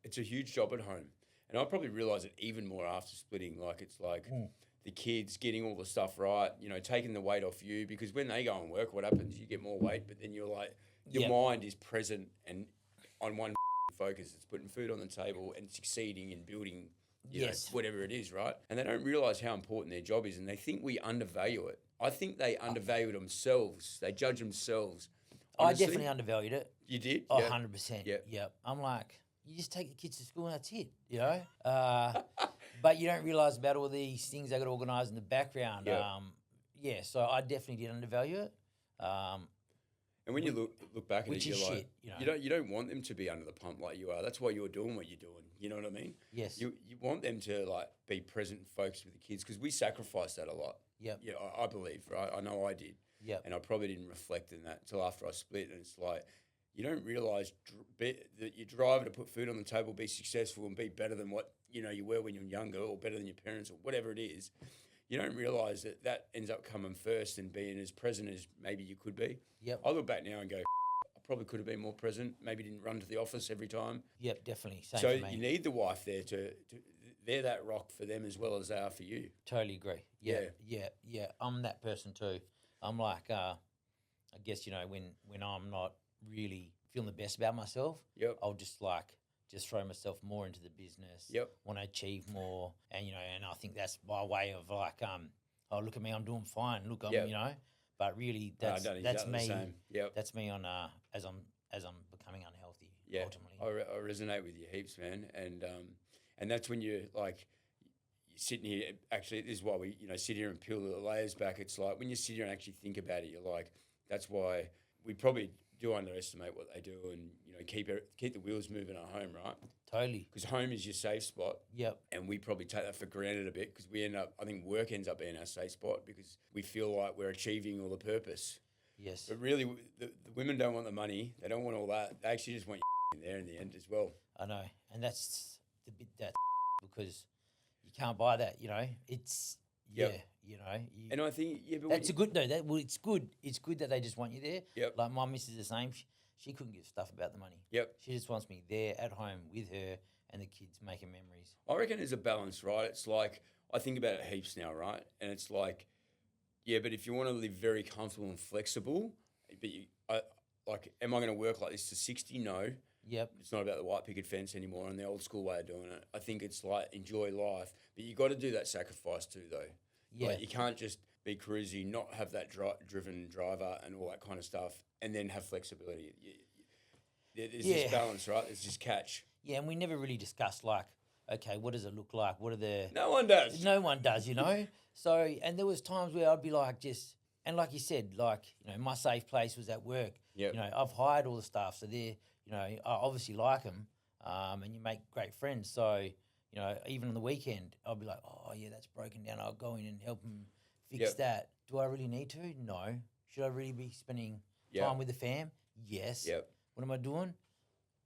[SPEAKER 1] It's a huge job at home, and I probably realised it even more after splitting. Like it's like the kids getting all the stuff right, taking the weight off you, because when they go and work, what happens? You get more weight, but then you're like your mind is present and on one focus. It's putting food on the table and succeeding in building. Whatever it is, right? And they don't realise how important their job is, and they think we undervalue it. I think they undervalue themselves. They judge themselves. Honestly,
[SPEAKER 2] I definitely undervalued it.
[SPEAKER 1] You did?
[SPEAKER 2] Oh, 100%. Yeah. I'm like, you just take the kids to school and that's it, But you don't realise about all these things they got to organise in the background. So I definitely did undervalue it.
[SPEAKER 1] And when you look back at it, you're like,
[SPEAKER 2] shit,
[SPEAKER 1] you don't want them to be under the pump like you are. That's why you're doing what you're doing. You know what I mean?
[SPEAKER 2] Yes.
[SPEAKER 1] You want them to like be present and focused with the kids, because we sacrifice that a lot.
[SPEAKER 2] Yep.
[SPEAKER 1] Yeah, I believe, right? I know I did.
[SPEAKER 2] Yep.
[SPEAKER 1] And I probably didn't reflect in that until after I split. And it's like, you don't realise that your drive to put food on the table, be successful and be better than what you were when you were younger, or better than your parents, or whatever it is. You don't realise that ends up coming first and being as present as maybe you could be.
[SPEAKER 2] Yep.
[SPEAKER 1] I look back now and go, I probably could have been more present. Maybe didn't run to the office every time.
[SPEAKER 2] Yep, definitely. Same
[SPEAKER 1] so
[SPEAKER 2] for me.
[SPEAKER 1] You need the wife there to they're that rock for them as well as they are for you.
[SPEAKER 2] Totally agree. Yeah. I'm that person too. I'm like, I guess, when I'm not really feeling the best about myself, I'll just throw myself more into the business. Want to achieve more, and and I think that's my way of like, oh, look at me, I'm doing fine. Look, I'm but really that's me. That's me on as I'm becoming unhealthy.
[SPEAKER 1] Yeah,
[SPEAKER 2] ultimately.
[SPEAKER 1] I resonate with you heaps, man, and that's when you're like sitting here. Actually, this is why we sit here and peel the layers back. It's like when you sit here and actually think about it, you're like, that's why we probably do underestimate what they do, and keep the wheels moving at home, right?
[SPEAKER 2] Totally.
[SPEAKER 1] Because home is your safe spot.
[SPEAKER 2] Yep.
[SPEAKER 1] And we probably take that for granted a bit, because I think work ends up being our safe spot, because we feel like we're achieving all the purpose.
[SPEAKER 2] Yes.
[SPEAKER 1] But really, the women don't want the money. They don't want all that. They actually just want in there in the end as well.
[SPEAKER 2] I know. And that's the bit because you can't buy that, It's,
[SPEAKER 1] and I think, but
[SPEAKER 2] that's a good, though. It's good. It's good that they just want you there.
[SPEAKER 1] Yep.
[SPEAKER 2] Like my missus is the same. She couldn't give stuff about the money.
[SPEAKER 1] Yep.
[SPEAKER 2] She just wants me there at home with her and the kids making memories.
[SPEAKER 1] I reckon there's a balance, right? It's like, I think about it heaps now, right? And it's like, but if you want to live very comfortable and flexible, but am I going to work like this to 60? No.
[SPEAKER 2] Yep.
[SPEAKER 1] It's not about the white picket fence anymore and the old school way of doing it. I think it's like, enjoy life, but you got to do that sacrifice too, though.
[SPEAKER 2] Yeah.
[SPEAKER 1] Like, you can't just be cruisy, not have that driven driver and all that kind of stuff, and then have flexibility. There's this balance, right? There's this catch.
[SPEAKER 2] Yeah, and we never really discussed, like, okay, what does it look like? What are the...
[SPEAKER 1] No one does.
[SPEAKER 2] No one does, So, and there was times where I'd be like, just and like you said, like, you know, my safe place was at work.
[SPEAKER 1] Yep.
[SPEAKER 2] You know, I've hired all the staff, so they're, you know, I obviously like them, and you make great friends. So, you know, even on the weekend, I'll be like, oh yeah, that's broken down. I'll go in and help them fix
[SPEAKER 1] Yep.
[SPEAKER 2] that. Do I really need to? No. Should I really be spending
[SPEAKER 1] Yep.
[SPEAKER 2] time with the fam? Yes.
[SPEAKER 1] Yep.
[SPEAKER 2] What am I doing?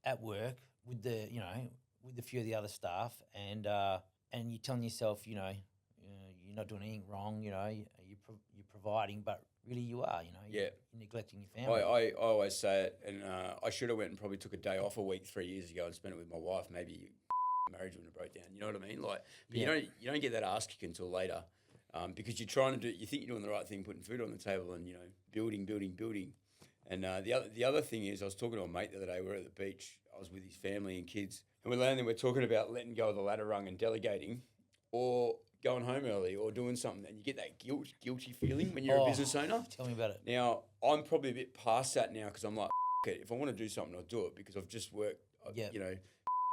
[SPEAKER 2] At work with the, you know, with a few of the other staff, and you're telling yourself, you know, you're not doing anything wrong. You know, you're providing, but really you are. You know, you're neglecting your family.
[SPEAKER 1] I always say it, and I should have went and probably took a day off a week 3 years ago and spent it with my wife. Maybe marriage wouldn't have broke down. You know what I mean? Like, but you don't get that ass kick until later, because you're trying to do. You think you're doing the right thing, putting food on the table, and, you know, building. And the other thing is, I was talking to a mate the other day. We were at the beach. I was with his family and kids, and we're talking about letting go of the ladder rung and delegating, or going home early, or doing something, and you get that guilty feeling when you're a business owner.
[SPEAKER 2] Tell me about it.
[SPEAKER 1] Now, I'm probably a bit past that now, because I'm like, it. If I want to do something, I'll do it, because I've just worked, you know,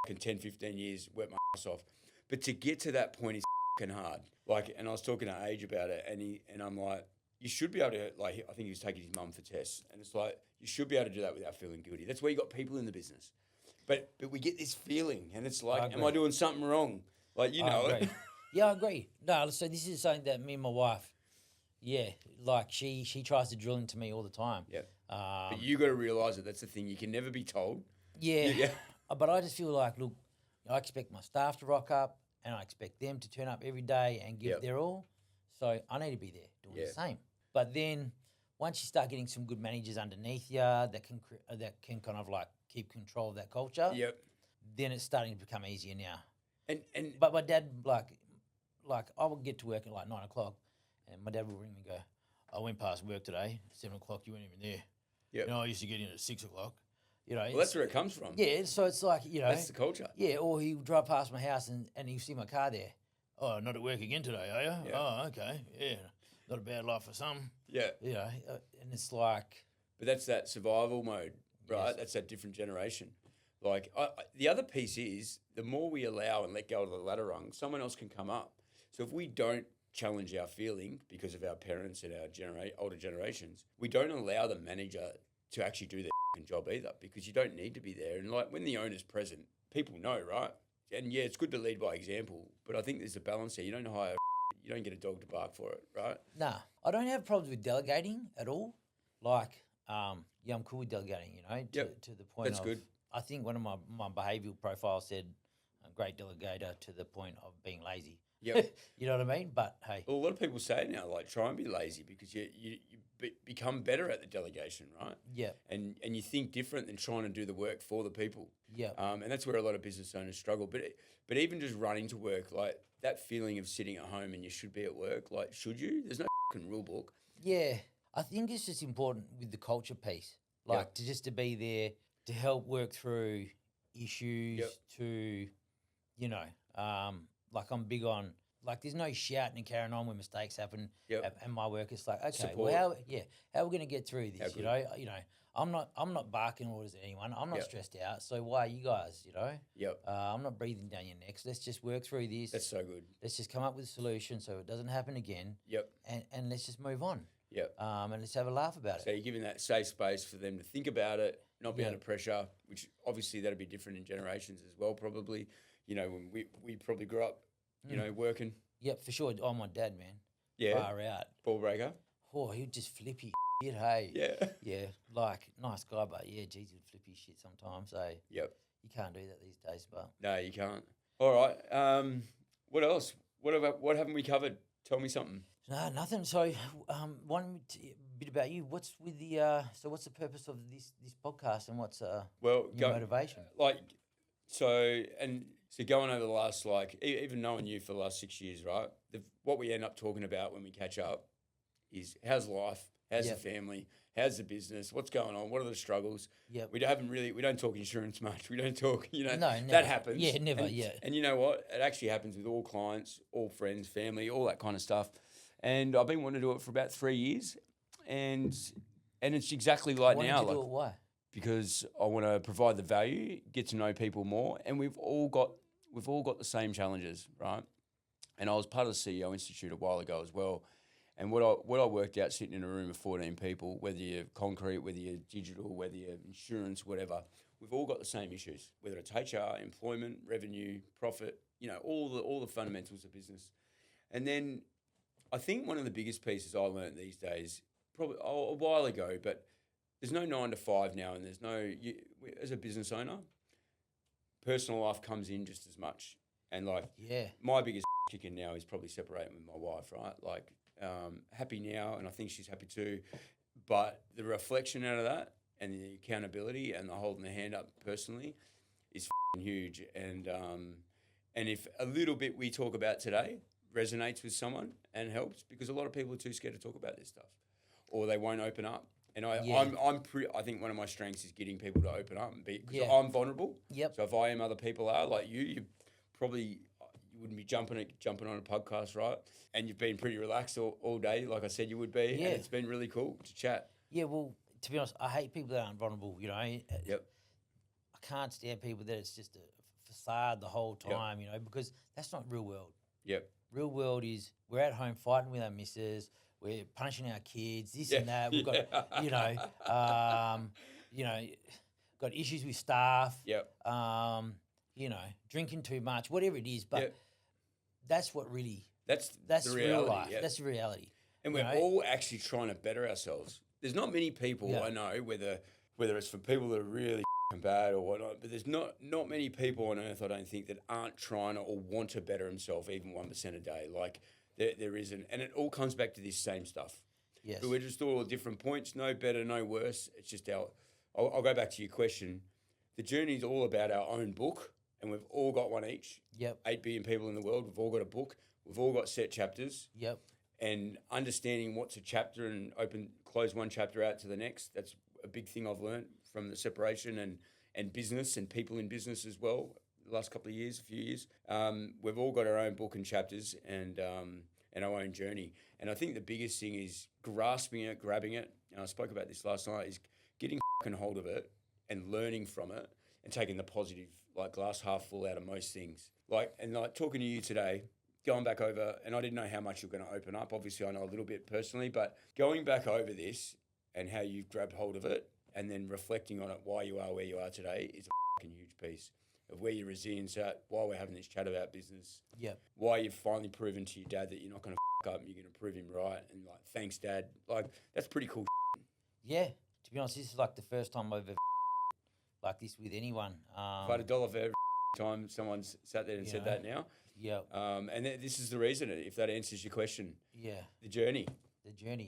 [SPEAKER 1] 10, 15 years, worked my ass off. But to get to that point is hard. Like, and I was talking to Age about it, and I'm like, you should be able to, like, I think he was taking his mum for tests, and it's like, you should be able to do that without feeling guilty. That's where you got people in the business. But we get this feeling, and it's like, am I doing something wrong? Like, you know it.
[SPEAKER 2] Yeah, I agree. No, so this is something that me and my wife, like she tries to drill into me all the time.
[SPEAKER 1] Yeah. But you got to realise that that's the thing. You can never be told.
[SPEAKER 2] Yeah. But I just feel like, look, I expect my staff to rock up, and I expect them to turn up every day and give their all. So I need to be there doing the same. But then once you start getting some good managers underneath you that can kind of like keep control of that culture, then it's starting to become easier now. But my dad, like I would get to work at like 9 o'clock, and my dad would ring me and go, I went past work today, 7 o'clock, you weren't even there.
[SPEAKER 1] Yep.
[SPEAKER 2] You know, I used to get in at 6 o'clock. You know,
[SPEAKER 1] well, that's where it comes from.
[SPEAKER 2] Yeah, so it's like, you know.
[SPEAKER 1] That's the culture.
[SPEAKER 2] Yeah, or he would drive past my house and he'd see my car there. Oh, not at work again today, are you?
[SPEAKER 1] Yeah.
[SPEAKER 2] Oh, okay. Yeah, not a bad life for some.
[SPEAKER 1] Yeah.
[SPEAKER 2] You know, and it's like.
[SPEAKER 1] But that's that survival mode, right?
[SPEAKER 2] Yes.
[SPEAKER 1] That's that different generation. Like, the other piece is, the more we allow and let go of the ladder rung, someone else can come up. So if we don't challenge our feeling because of our parents and our older generations, we don't allow the manager to actually do their job either, because you don't need to be there. And like, when the owner's present, people know, right? And yeah, it's good to lead by example, but I think there's a balance there. You don't get a dog to bark for it, right?
[SPEAKER 2] Nah, I don't have problems with delegating at all. Like, I'm cool with delegating, you know, to the point
[SPEAKER 1] That's good.
[SPEAKER 2] I think one of my behavioural profiles said a great delegator to the point of being lazy.
[SPEAKER 1] Yep.
[SPEAKER 2] You know what I mean? But hey.
[SPEAKER 1] Well, a lot of people say now, like, try and be lazy, because you become better at the delegation, right?
[SPEAKER 2] Yeah.
[SPEAKER 1] And you think different than trying to do the work for the people.
[SPEAKER 2] Yeah.
[SPEAKER 1] And that's where a lot of business owners struggle. But even just running to work, like, that feeling of sitting at home and you should be at work, like, should you? There's no rule book.
[SPEAKER 2] Yeah. I think it's just important with the culture piece, like to be there to help work through issues, to, you know, like, I'm big on, like, there's no shouting and carrying on when mistakes happen. And my work is like, okay,
[SPEAKER 1] Support.
[SPEAKER 2] well, how are we going to get through this? You know, I'm not barking orders at anyone. I'm not stressed out. So why are you guys? You know.
[SPEAKER 1] Yep.
[SPEAKER 2] I'm not breathing down your necks. Let's just work through this.
[SPEAKER 1] That's so good.
[SPEAKER 2] Let's just come up with a solution so it doesn't happen again.
[SPEAKER 1] Yep.
[SPEAKER 2] And let's just move on.
[SPEAKER 1] Yep.
[SPEAKER 2] And let's have a laugh about
[SPEAKER 1] So
[SPEAKER 2] it.
[SPEAKER 1] you're giving that safe space for them to think about it, not be
[SPEAKER 2] Yeah.
[SPEAKER 1] under pressure, which obviously that'll be different in generations as well, probably. You know, when we probably grew up, you know, working.
[SPEAKER 2] Yep, for sure. Oh, my dad, man.
[SPEAKER 1] Yeah.
[SPEAKER 2] Far out.
[SPEAKER 1] Ball breaker.
[SPEAKER 2] Oh, he'd just flip his shit, hey.
[SPEAKER 1] Yeah.
[SPEAKER 2] Yeah, like, nice guy, but yeah, geez, he'd flip his shit sometimes. So
[SPEAKER 1] Yep.
[SPEAKER 2] you can't do that these days, but.
[SPEAKER 1] No, you can't. All right. What else? What haven't we covered? Tell me something.
[SPEAKER 2] No, nothing. So, one bit about you. What's with the? So, what's the purpose of this podcast, and what's your motivation?
[SPEAKER 1] So going over the last, like, even knowing you for the last 6 years, right? What we end up talking about when we catch up is, how's life, how's the family, how's the business, what's going on, what are the struggles.
[SPEAKER 2] Yep.
[SPEAKER 1] We don't talk insurance much. We don't talk, you know,
[SPEAKER 2] No, never.
[SPEAKER 1] that happens.
[SPEAKER 2] Yeah, never.
[SPEAKER 1] And, and you know what? It actually happens with all clients, all friends, family, all that kind of stuff. And I've been wanting to do it for about 3 years, and it's exactly like
[SPEAKER 2] Why
[SPEAKER 1] now.
[SPEAKER 2] did you do it? Why?
[SPEAKER 1] Because I want to provide the value, get to know people more, and we've all got the same challenges, right? And I was part of the CEO Institute a while ago as well, And what I worked out sitting in a room of 14 people, whether you're concrete, whether you're digital, whether you're insurance, whatever, we've all got the same issues, whether it's HR, employment, revenue, profit, all the fundamentals of business. And then I think one of the biggest pieces I learned these days, probably a while ago, but there's no 9 to 5 now, and there's as a business owner, personal life comes in just as much. And my biggest chicken now is probably separating with my wife, right? Like, happy now, and I think she's happy too. But the reflection out of that and the accountability and the holding the hand up personally is huge. And if a little bit we talk about today resonates with someone and helps, because a lot of people are too scared to talk about this stuff, or they won't open up. And I think one of my strengths is getting people to open up and be, because I'm vulnerable.
[SPEAKER 2] Yep.
[SPEAKER 1] So if I am, other people are like you probably. You wouldn't be jumping on a podcast, right? And you've been pretty relaxed all day, like I said you would be. Yeah. And it's been really cool to chat.
[SPEAKER 2] Yeah, well, to be honest, I hate people that aren't vulnerable,
[SPEAKER 1] Yep.
[SPEAKER 2] I can't stand people that it's just a facade the whole time, because that's not real world.
[SPEAKER 1] Yep.
[SPEAKER 2] Real world is we're at home fighting with our missus, we're punishing our kids, this and that. We've got, got issues with staff.
[SPEAKER 1] Yep.
[SPEAKER 2] Drinking too much, whatever it is. But that's what really that's
[SPEAKER 1] the reality,
[SPEAKER 2] real life. Yep. That's the reality.
[SPEAKER 1] And we're all actually trying to better ourselves. There's not many people I know, whether it's for people that are really bad or whatnot, but there's not many people on earth, I don't think, that aren't trying to or want to better themselves even 1% a day. Like there isn't, and it all comes back to this same stuff.
[SPEAKER 2] Yes.
[SPEAKER 1] But we're just all at different points, no better, no worse. It's just I'll go back to your question. The journey is all about our own book. And we've all got one each.
[SPEAKER 2] Yep.
[SPEAKER 1] 8 billion people in the world. We've all got a book. We've all got set chapters.
[SPEAKER 2] Yep.
[SPEAKER 1] And understanding what's a chapter and close one chapter out to the next. That's a big thing I've learned from the separation and business and people in business as well. The last few years. We've all got our own book and chapters and our own journey. And I think the biggest thing is grasping it, grabbing it. And I spoke about this last night, is getting hold of it and learning from it and taking the positive, like glass half full out of most things. Talking to you today, going back over, and I didn't know how much you're going to open up. Obviously, I know a little bit personally, but going back over this and how you've grabbed hold of it and then reflecting on it, why you are where you are today, is a huge piece of where your resilience at, why we're having this chat about business.
[SPEAKER 2] Yep.
[SPEAKER 1] Why you've finally proven to your dad that you're not going to up and you're going to prove him right. And thanks, Dad. That's pretty cool.
[SPEAKER 2] Yeah. To be honest, this is the first time I've ever like this with anyone.
[SPEAKER 1] I've had $1 for every time someone's sat there and said that now.
[SPEAKER 2] Yeah.
[SPEAKER 1] And this is the reason, if that answers your question.
[SPEAKER 2] Yeah.
[SPEAKER 1] The journey.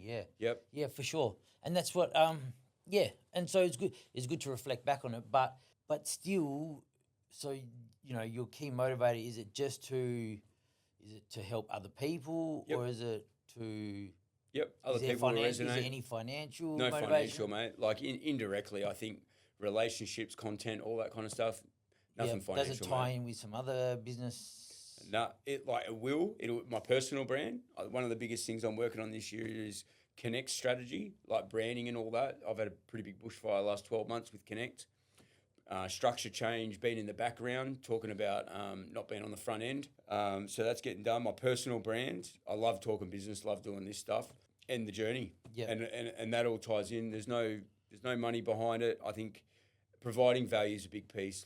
[SPEAKER 2] Yeah.
[SPEAKER 1] Yep.
[SPEAKER 2] Yeah, for sure. And that's what, And so it's good to reflect back on it. But still, so, your key motivator, is it to help other people or is it to...
[SPEAKER 1] Yep, other people resonate.
[SPEAKER 2] Is there any financial
[SPEAKER 1] No
[SPEAKER 2] motivation?
[SPEAKER 1] financial, mate. Indirectly, I think relationships, content, all that kind of stuff, nothing financial.
[SPEAKER 2] Does it tie in with some other business?
[SPEAKER 1] No, it will. My personal brand, one of the biggest things I'm working on this year is Connect strategy, like branding and all that. I've had a pretty big bushfire the last 12 months with Connect. Structure change, being in the background, talking about not being on the front end. So that's getting done. My personal brand, I love talking business, love doing this stuff. And the journey. Yeah. And that all ties in. There's no money behind it. I think providing value is a big piece.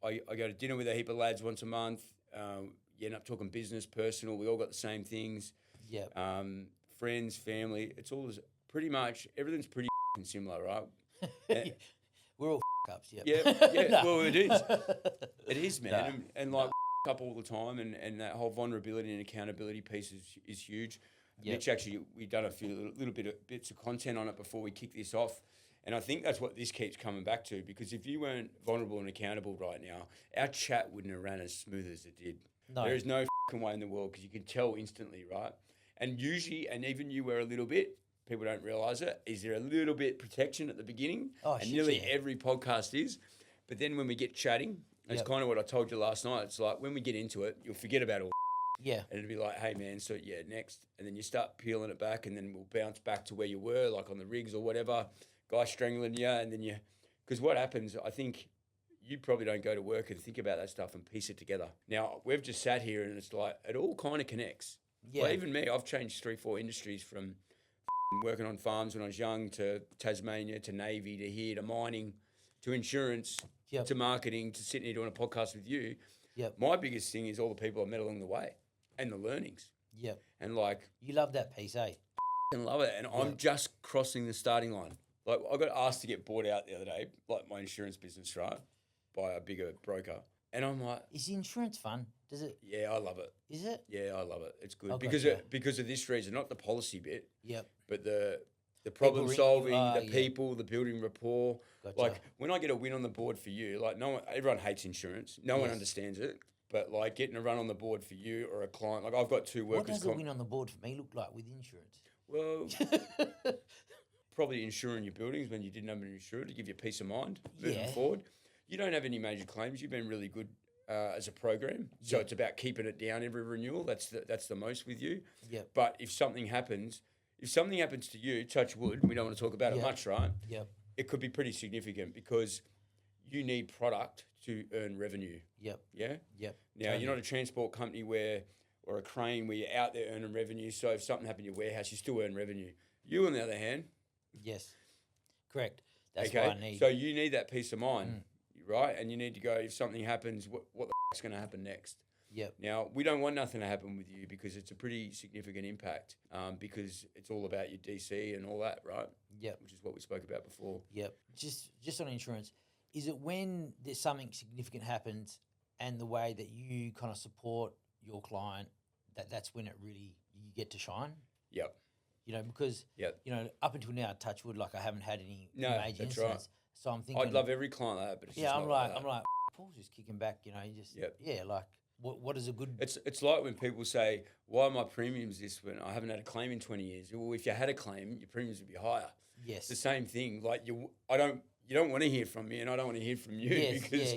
[SPEAKER 1] I go to dinner with a heap of lads once a month. You end up talking business, personal. We all got the same things.
[SPEAKER 2] Yeah.
[SPEAKER 1] Friends, family. It's all pretty much, everything's pretty similar, right?
[SPEAKER 2] We're all ups,
[SPEAKER 1] yeah. Yeah, no. Well, it is. It is, man. And up all the time, and that whole vulnerability and accountability piece is huge. Yep. Mitch, actually, we've done a few bits of content on it before we kick this off. And I think that's what this keeps coming back to, because if you weren't vulnerable and accountable right now, our chat wouldn't have ran as smooth as it did. No. There is no way in the world, because you can tell instantly, right? And usually, and even you were a little bit, people don't realise it, is there a little bit protection at the beginning?
[SPEAKER 2] Oh,
[SPEAKER 1] and nearly every podcast is. But then when we get chatting, it's kind of what I told you last night. It's like when we get into it, you'll forget about all.
[SPEAKER 2] Yeah.
[SPEAKER 1] And it'll be like, hey, man, so next. And then you start peeling it back, and then we'll bounce back to where you were, like on the rigs or whatever, guy strangling you. And then because what happens, I think you probably don't go to work and think about that stuff and piece it together. Now, we've just sat here and it's like, it all kind of connects.
[SPEAKER 2] Yeah.
[SPEAKER 1] Well, even me, I've changed 3-4 industries from working on farms when I was young to Tasmania to Navy to here to mining to insurance to marketing to sitting here doing a podcast with you.
[SPEAKER 2] Yep.
[SPEAKER 1] My biggest thing is all the people I've met along the way and the learnings.
[SPEAKER 2] Yep.
[SPEAKER 1] And like,
[SPEAKER 2] you love that piece, eh?
[SPEAKER 1] I love it. And I'm just crossing the starting line. Like, I got asked to get bought out the other day, like my insurance business, right, by a bigger broker. And I'm like,
[SPEAKER 2] is the insurance fun? Does it?
[SPEAKER 1] Yeah, I love it.
[SPEAKER 2] Is it?
[SPEAKER 1] Yeah, I love it. It's good
[SPEAKER 2] Oh,
[SPEAKER 1] because of this reason, not the policy bit.
[SPEAKER 2] Yep.
[SPEAKER 1] But the problem solving, the
[SPEAKER 2] yeah.
[SPEAKER 1] people, the building rapport.
[SPEAKER 2] Gotcha.
[SPEAKER 1] Like when I get a win on the board for you, like everyone hates insurance. No one understands it. But like getting a run on the board for you or a client, like I've got 2 workers.
[SPEAKER 2] What does a win on the board for me look like with insurance?
[SPEAKER 1] Well, probably insuring your buildings when you didn't have an insurer to give you peace of mind moving forward. You don't have any major claims. You've been really good as a program. So it's about keeping it down every renewal. That's the most with you.
[SPEAKER 2] Yep.
[SPEAKER 1] But if something happens to you, touch wood, we don't want to talk about it much, right?
[SPEAKER 2] Yep.
[SPEAKER 1] It could be pretty significant because you need product to earn revenue.
[SPEAKER 2] Yep.
[SPEAKER 1] Yeah?
[SPEAKER 2] Yep.
[SPEAKER 1] Now, you're not a transport company or a crane where you're out there earning revenue. So if something happened in your warehouse, you still earn revenue. You, on the other hand.
[SPEAKER 2] Yes. Correct. That's what I need.
[SPEAKER 1] So you need that peace of mind, right? And you need to go, if something happens, what the f***'s going to happen next?
[SPEAKER 2] Yep.
[SPEAKER 1] Now, we don't want nothing to happen with you because it's a pretty significant impact because it's all about your DC and all that, right?
[SPEAKER 2] Yep.
[SPEAKER 1] Which is what we spoke about before.
[SPEAKER 2] Yep. Just on insurance, is it when there's something significant happens and the way that you kind of support your client, that's when it really, you get to shine?
[SPEAKER 1] Yep.
[SPEAKER 2] You know, because, up until now, touch wood, like I haven't had any major incidents.
[SPEAKER 1] Right.
[SPEAKER 2] So I'm thinking.
[SPEAKER 1] I'd love every client like that, but it's just
[SPEAKER 2] I'm
[SPEAKER 1] not
[SPEAKER 2] like, Paul's just kicking back, like, what is a good.
[SPEAKER 1] It's like when people say, why are my premiums this when I haven't had a claim in 20 years? Well, if you had a claim, your premiums would be higher.
[SPEAKER 2] Yes.
[SPEAKER 1] It's the same thing. Like you don't want to hear from me and I don't want to hear from you because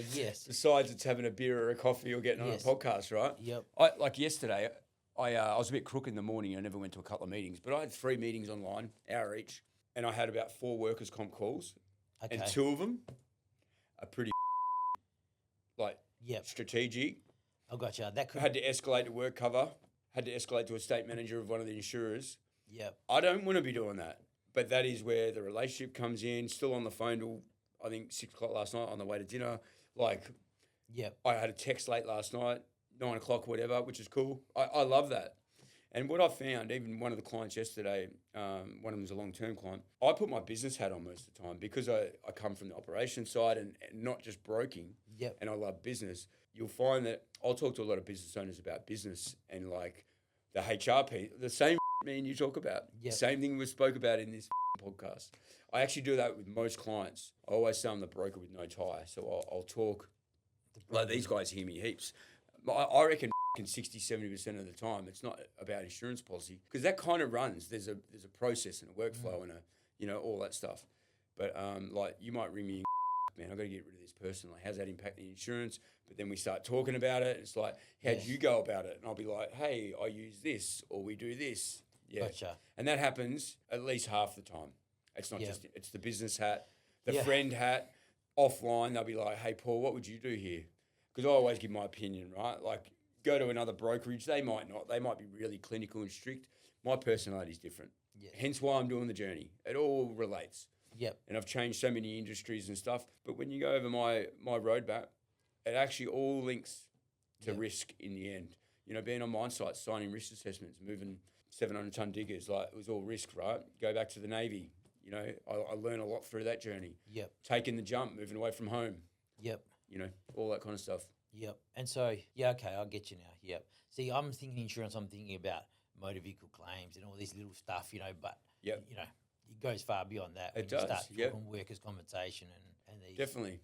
[SPEAKER 1] besides it's having a beer or a coffee or getting on a podcast, right?
[SPEAKER 2] Yep.
[SPEAKER 1] Like yesterday, I was a bit crook in the morning. I never went to a couple of meetings, but I had 3 meetings online, hour each, and I had about 4 workers' comp calls, and 2 of them are pretty strategic.
[SPEAKER 2] I gotcha. That could
[SPEAKER 1] had to escalate to work cover, had to escalate to a state manager of one of the insurers.
[SPEAKER 2] Yep.
[SPEAKER 1] I don't want to be doing that, but that is where the relationship comes in. Still on the phone till I think 6 o'clock last night on the way to dinner. Like, I had a text late last night. 9 o'clock, whatever, which is cool. I love that. And what I found, even one of the clients yesterday, one of them was a long-term client, I put my business hat on most of the time because I come from the operations side and not just broking, and I love business. You'll find that I'll talk to a lot of business owners about business and like the HR piece, the same me and you talk about, same thing we spoke about in this podcast. I actually do that with most clients. I always say I'm the broker with no tie, so I'll talk, like these guys hear me heaps. I reckon 60-70% of the time it's not about insurance policy because that kind of runs. There's a process and a workflow and all that stuff. But like you might ring me, man, I've got to get rid of this person. Like, how's that impact the insurance? But then we start talking about it. It's like, how'd you go about it? And I'll be like, hey, I use this or we do this. Yeah.
[SPEAKER 2] Gotcha.
[SPEAKER 1] And that happens at least half the time. It's not just it's the business hat, the friend hat. Offline, they'll be like, hey, Paul, what would you do here? Because I always give my opinion, right? Like, go to another brokerage. They might not. They might be really clinical and strict. My personality is different. Yeah. Hence why I'm doing the journey. It all relates.
[SPEAKER 2] Yep.
[SPEAKER 1] And I've changed so many industries and stuff. But when you go over my roadmap, it actually all links to risk in the end. You know, being on mine sites, signing risk assessments, moving 700-ton diggers, like it was all risk, right? Go back to the Navy. You know, I learned a lot through that journey.
[SPEAKER 2] Yep.
[SPEAKER 1] Taking the jump, moving away from home.
[SPEAKER 2] Yep.
[SPEAKER 1] You know, all that kind of stuff.
[SPEAKER 2] Yep. And so, okay, I'll get you now. Yep. See, I'm thinking insurance, I'm thinking about motor vehicle claims and all this little stuff, but, it goes far beyond that.
[SPEAKER 1] It does,
[SPEAKER 2] You start talking workers' compensation and these.
[SPEAKER 1] Definitely,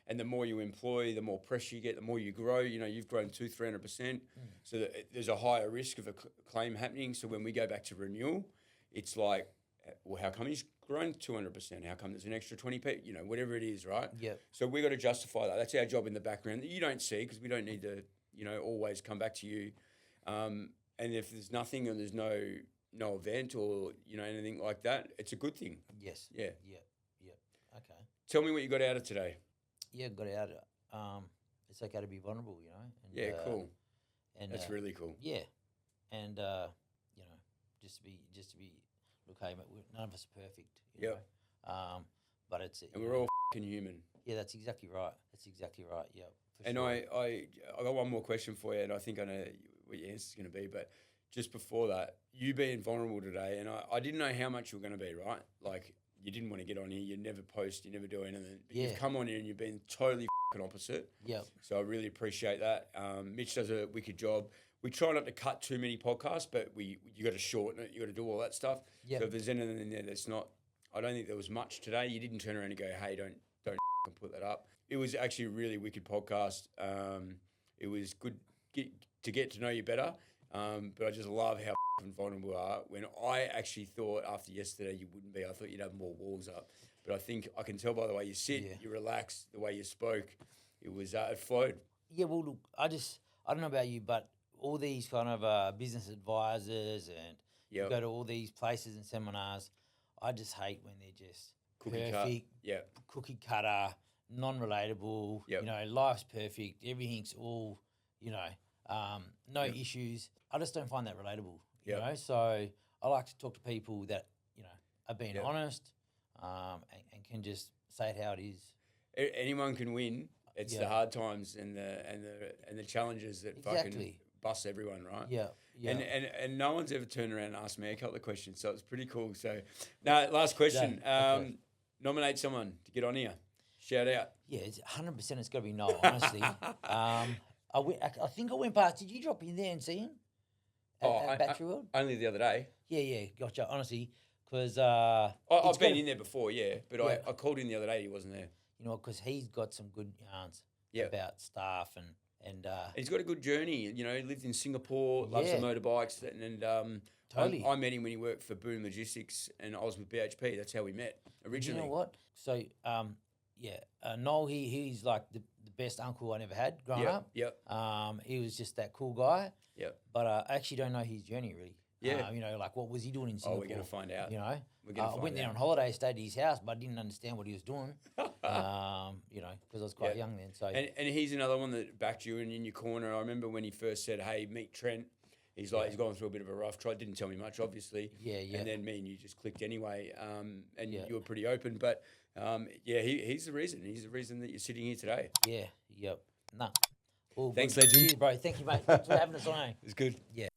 [SPEAKER 1] And the more you employ, the more pressure you get, the more you grow. You know, you've grown 200-300%. So that there's a higher risk of a claim happening. So when we go back to renewal, it's like, well, how come he's grown 200%? How come there's an extra 20%? You know, whatever it is, right?
[SPEAKER 2] Yep.
[SPEAKER 1] So we've got to justify that. That's our job in the background that you don't see because we don't need to, always come back to you. And if there's nothing and there's no event or, anything like that, it's a good thing.
[SPEAKER 2] Yes.
[SPEAKER 1] Yeah.
[SPEAKER 2] Yep. Okay.
[SPEAKER 1] Tell me what you got out of today.
[SPEAKER 2] Yeah, got out of it's okay to be vulnerable, And,
[SPEAKER 1] cool.
[SPEAKER 2] And
[SPEAKER 1] that's really cool.
[SPEAKER 2] Yeah. and you know, just to be look, hey, mate, none of us are perfect. You
[SPEAKER 1] Yep.
[SPEAKER 2] know? But it's
[SPEAKER 1] And we're all fucking human.
[SPEAKER 2] yeah, that's exactly right. That's exactly right. Yeah.
[SPEAKER 1] And
[SPEAKER 2] Sure.
[SPEAKER 1] I got one more question for you, and I think I know what your answer's going to be. But just before that, you being vulnerable today, and I didn't know how much you were going to be, right? Like, you didn't want to get on here. You never post. You never do anything. But
[SPEAKER 2] Yeah.
[SPEAKER 1] you've come on here and you've been totally fucking opposite.
[SPEAKER 2] Yeah.
[SPEAKER 1] So I really appreciate that. Mitch does a wicked job. We try not to cut too many podcasts, but you got to shorten it. You got to do all that stuff.
[SPEAKER 2] Yep.
[SPEAKER 1] So if there's anything in there that's not, I don't think there was much today. You didn't turn around and go, hey, don't put that up. It was actually a really wicked podcast. It was good to get to know you better. But I just love how vulnerable you are. When I actually thought after yesterday you wouldn't be, I thought you'd have more walls up. But I think I can tell by the way you sit, you relaxed, the way you spoke. It was it flowed.
[SPEAKER 2] Yeah. Well, look, I don't know about you, but all these kind of business advisors and you go to all these places and seminars. I just hate when they're just perfect, cookie cutter, non-relatable.
[SPEAKER 1] Yep.
[SPEAKER 2] You know, life's perfect. Everything's all, you know, no issues. I just don't find that relatable. You know, so I like to talk to people that, you know, are being honest and can just say it how it is.
[SPEAKER 1] Anyone can win. It's the hard times and the challenges that fucking bust everyone, right?
[SPEAKER 2] Yeah. Yeah.
[SPEAKER 1] And no one's ever turned around and asked me a couple of questions, so it's pretty cool. So, now last question. Nominate someone to get on here. Shout out.
[SPEAKER 2] Yeah, it's 100%. It's got to be Noel. Honestly, I think I went past. Did you drop in there and see him at Battery World?
[SPEAKER 1] Only the other day.
[SPEAKER 2] Yeah, gotcha. Honestly, because
[SPEAKER 1] I've been in there before, but I called in the other day. He wasn't there.
[SPEAKER 2] You know, because he's got some good yarns about staff and
[SPEAKER 1] he's got a good journey. You know, he lived in Singapore, loves the motorbikes, and
[SPEAKER 2] totally.
[SPEAKER 1] I met him when he worked for Boom Logistics, and I was with BHP. That's how we met originally.
[SPEAKER 2] You know what? So, Noel, he's like the best uncle I never had growing up.
[SPEAKER 1] Yep.
[SPEAKER 2] He was just that cool guy.
[SPEAKER 1] Yep.
[SPEAKER 2] But I actually don't know his journey really.
[SPEAKER 1] Yeah.
[SPEAKER 2] You know, like what was he doing in Singapore?
[SPEAKER 1] We're going to find out.
[SPEAKER 2] You know,
[SPEAKER 1] we're going to find
[SPEAKER 2] I went there on holiday, stayed at his house, but I didn't understand what he was doing. You know, because I was quite young then. So
[SPEAKER 1] and he's another one that backed you and in your corner. I remember when he first said, "Hey, meet Trent." He's like, he's gone through a bit of a rough try. Didn't tell me much, obviously.
[SPEAKER 2] Yeah.
[SPEAKER 1] And then me and you just clicked anyway. And you were pretty open, but he's the reason. He's the reason that you're sitting here today.
[SPEAKER 2] Yeah. Yep. Nah. All
[SPEAKER 1] Thanks,
[SPEAKER 2] good.
[SPEAKER 1] legend.
[SPEAKER 2] Cheers, bro. Thank you, mate. Thanks for having us on.
[SPEAKER 1] It's good.
[SPEAKER 2] Yeah.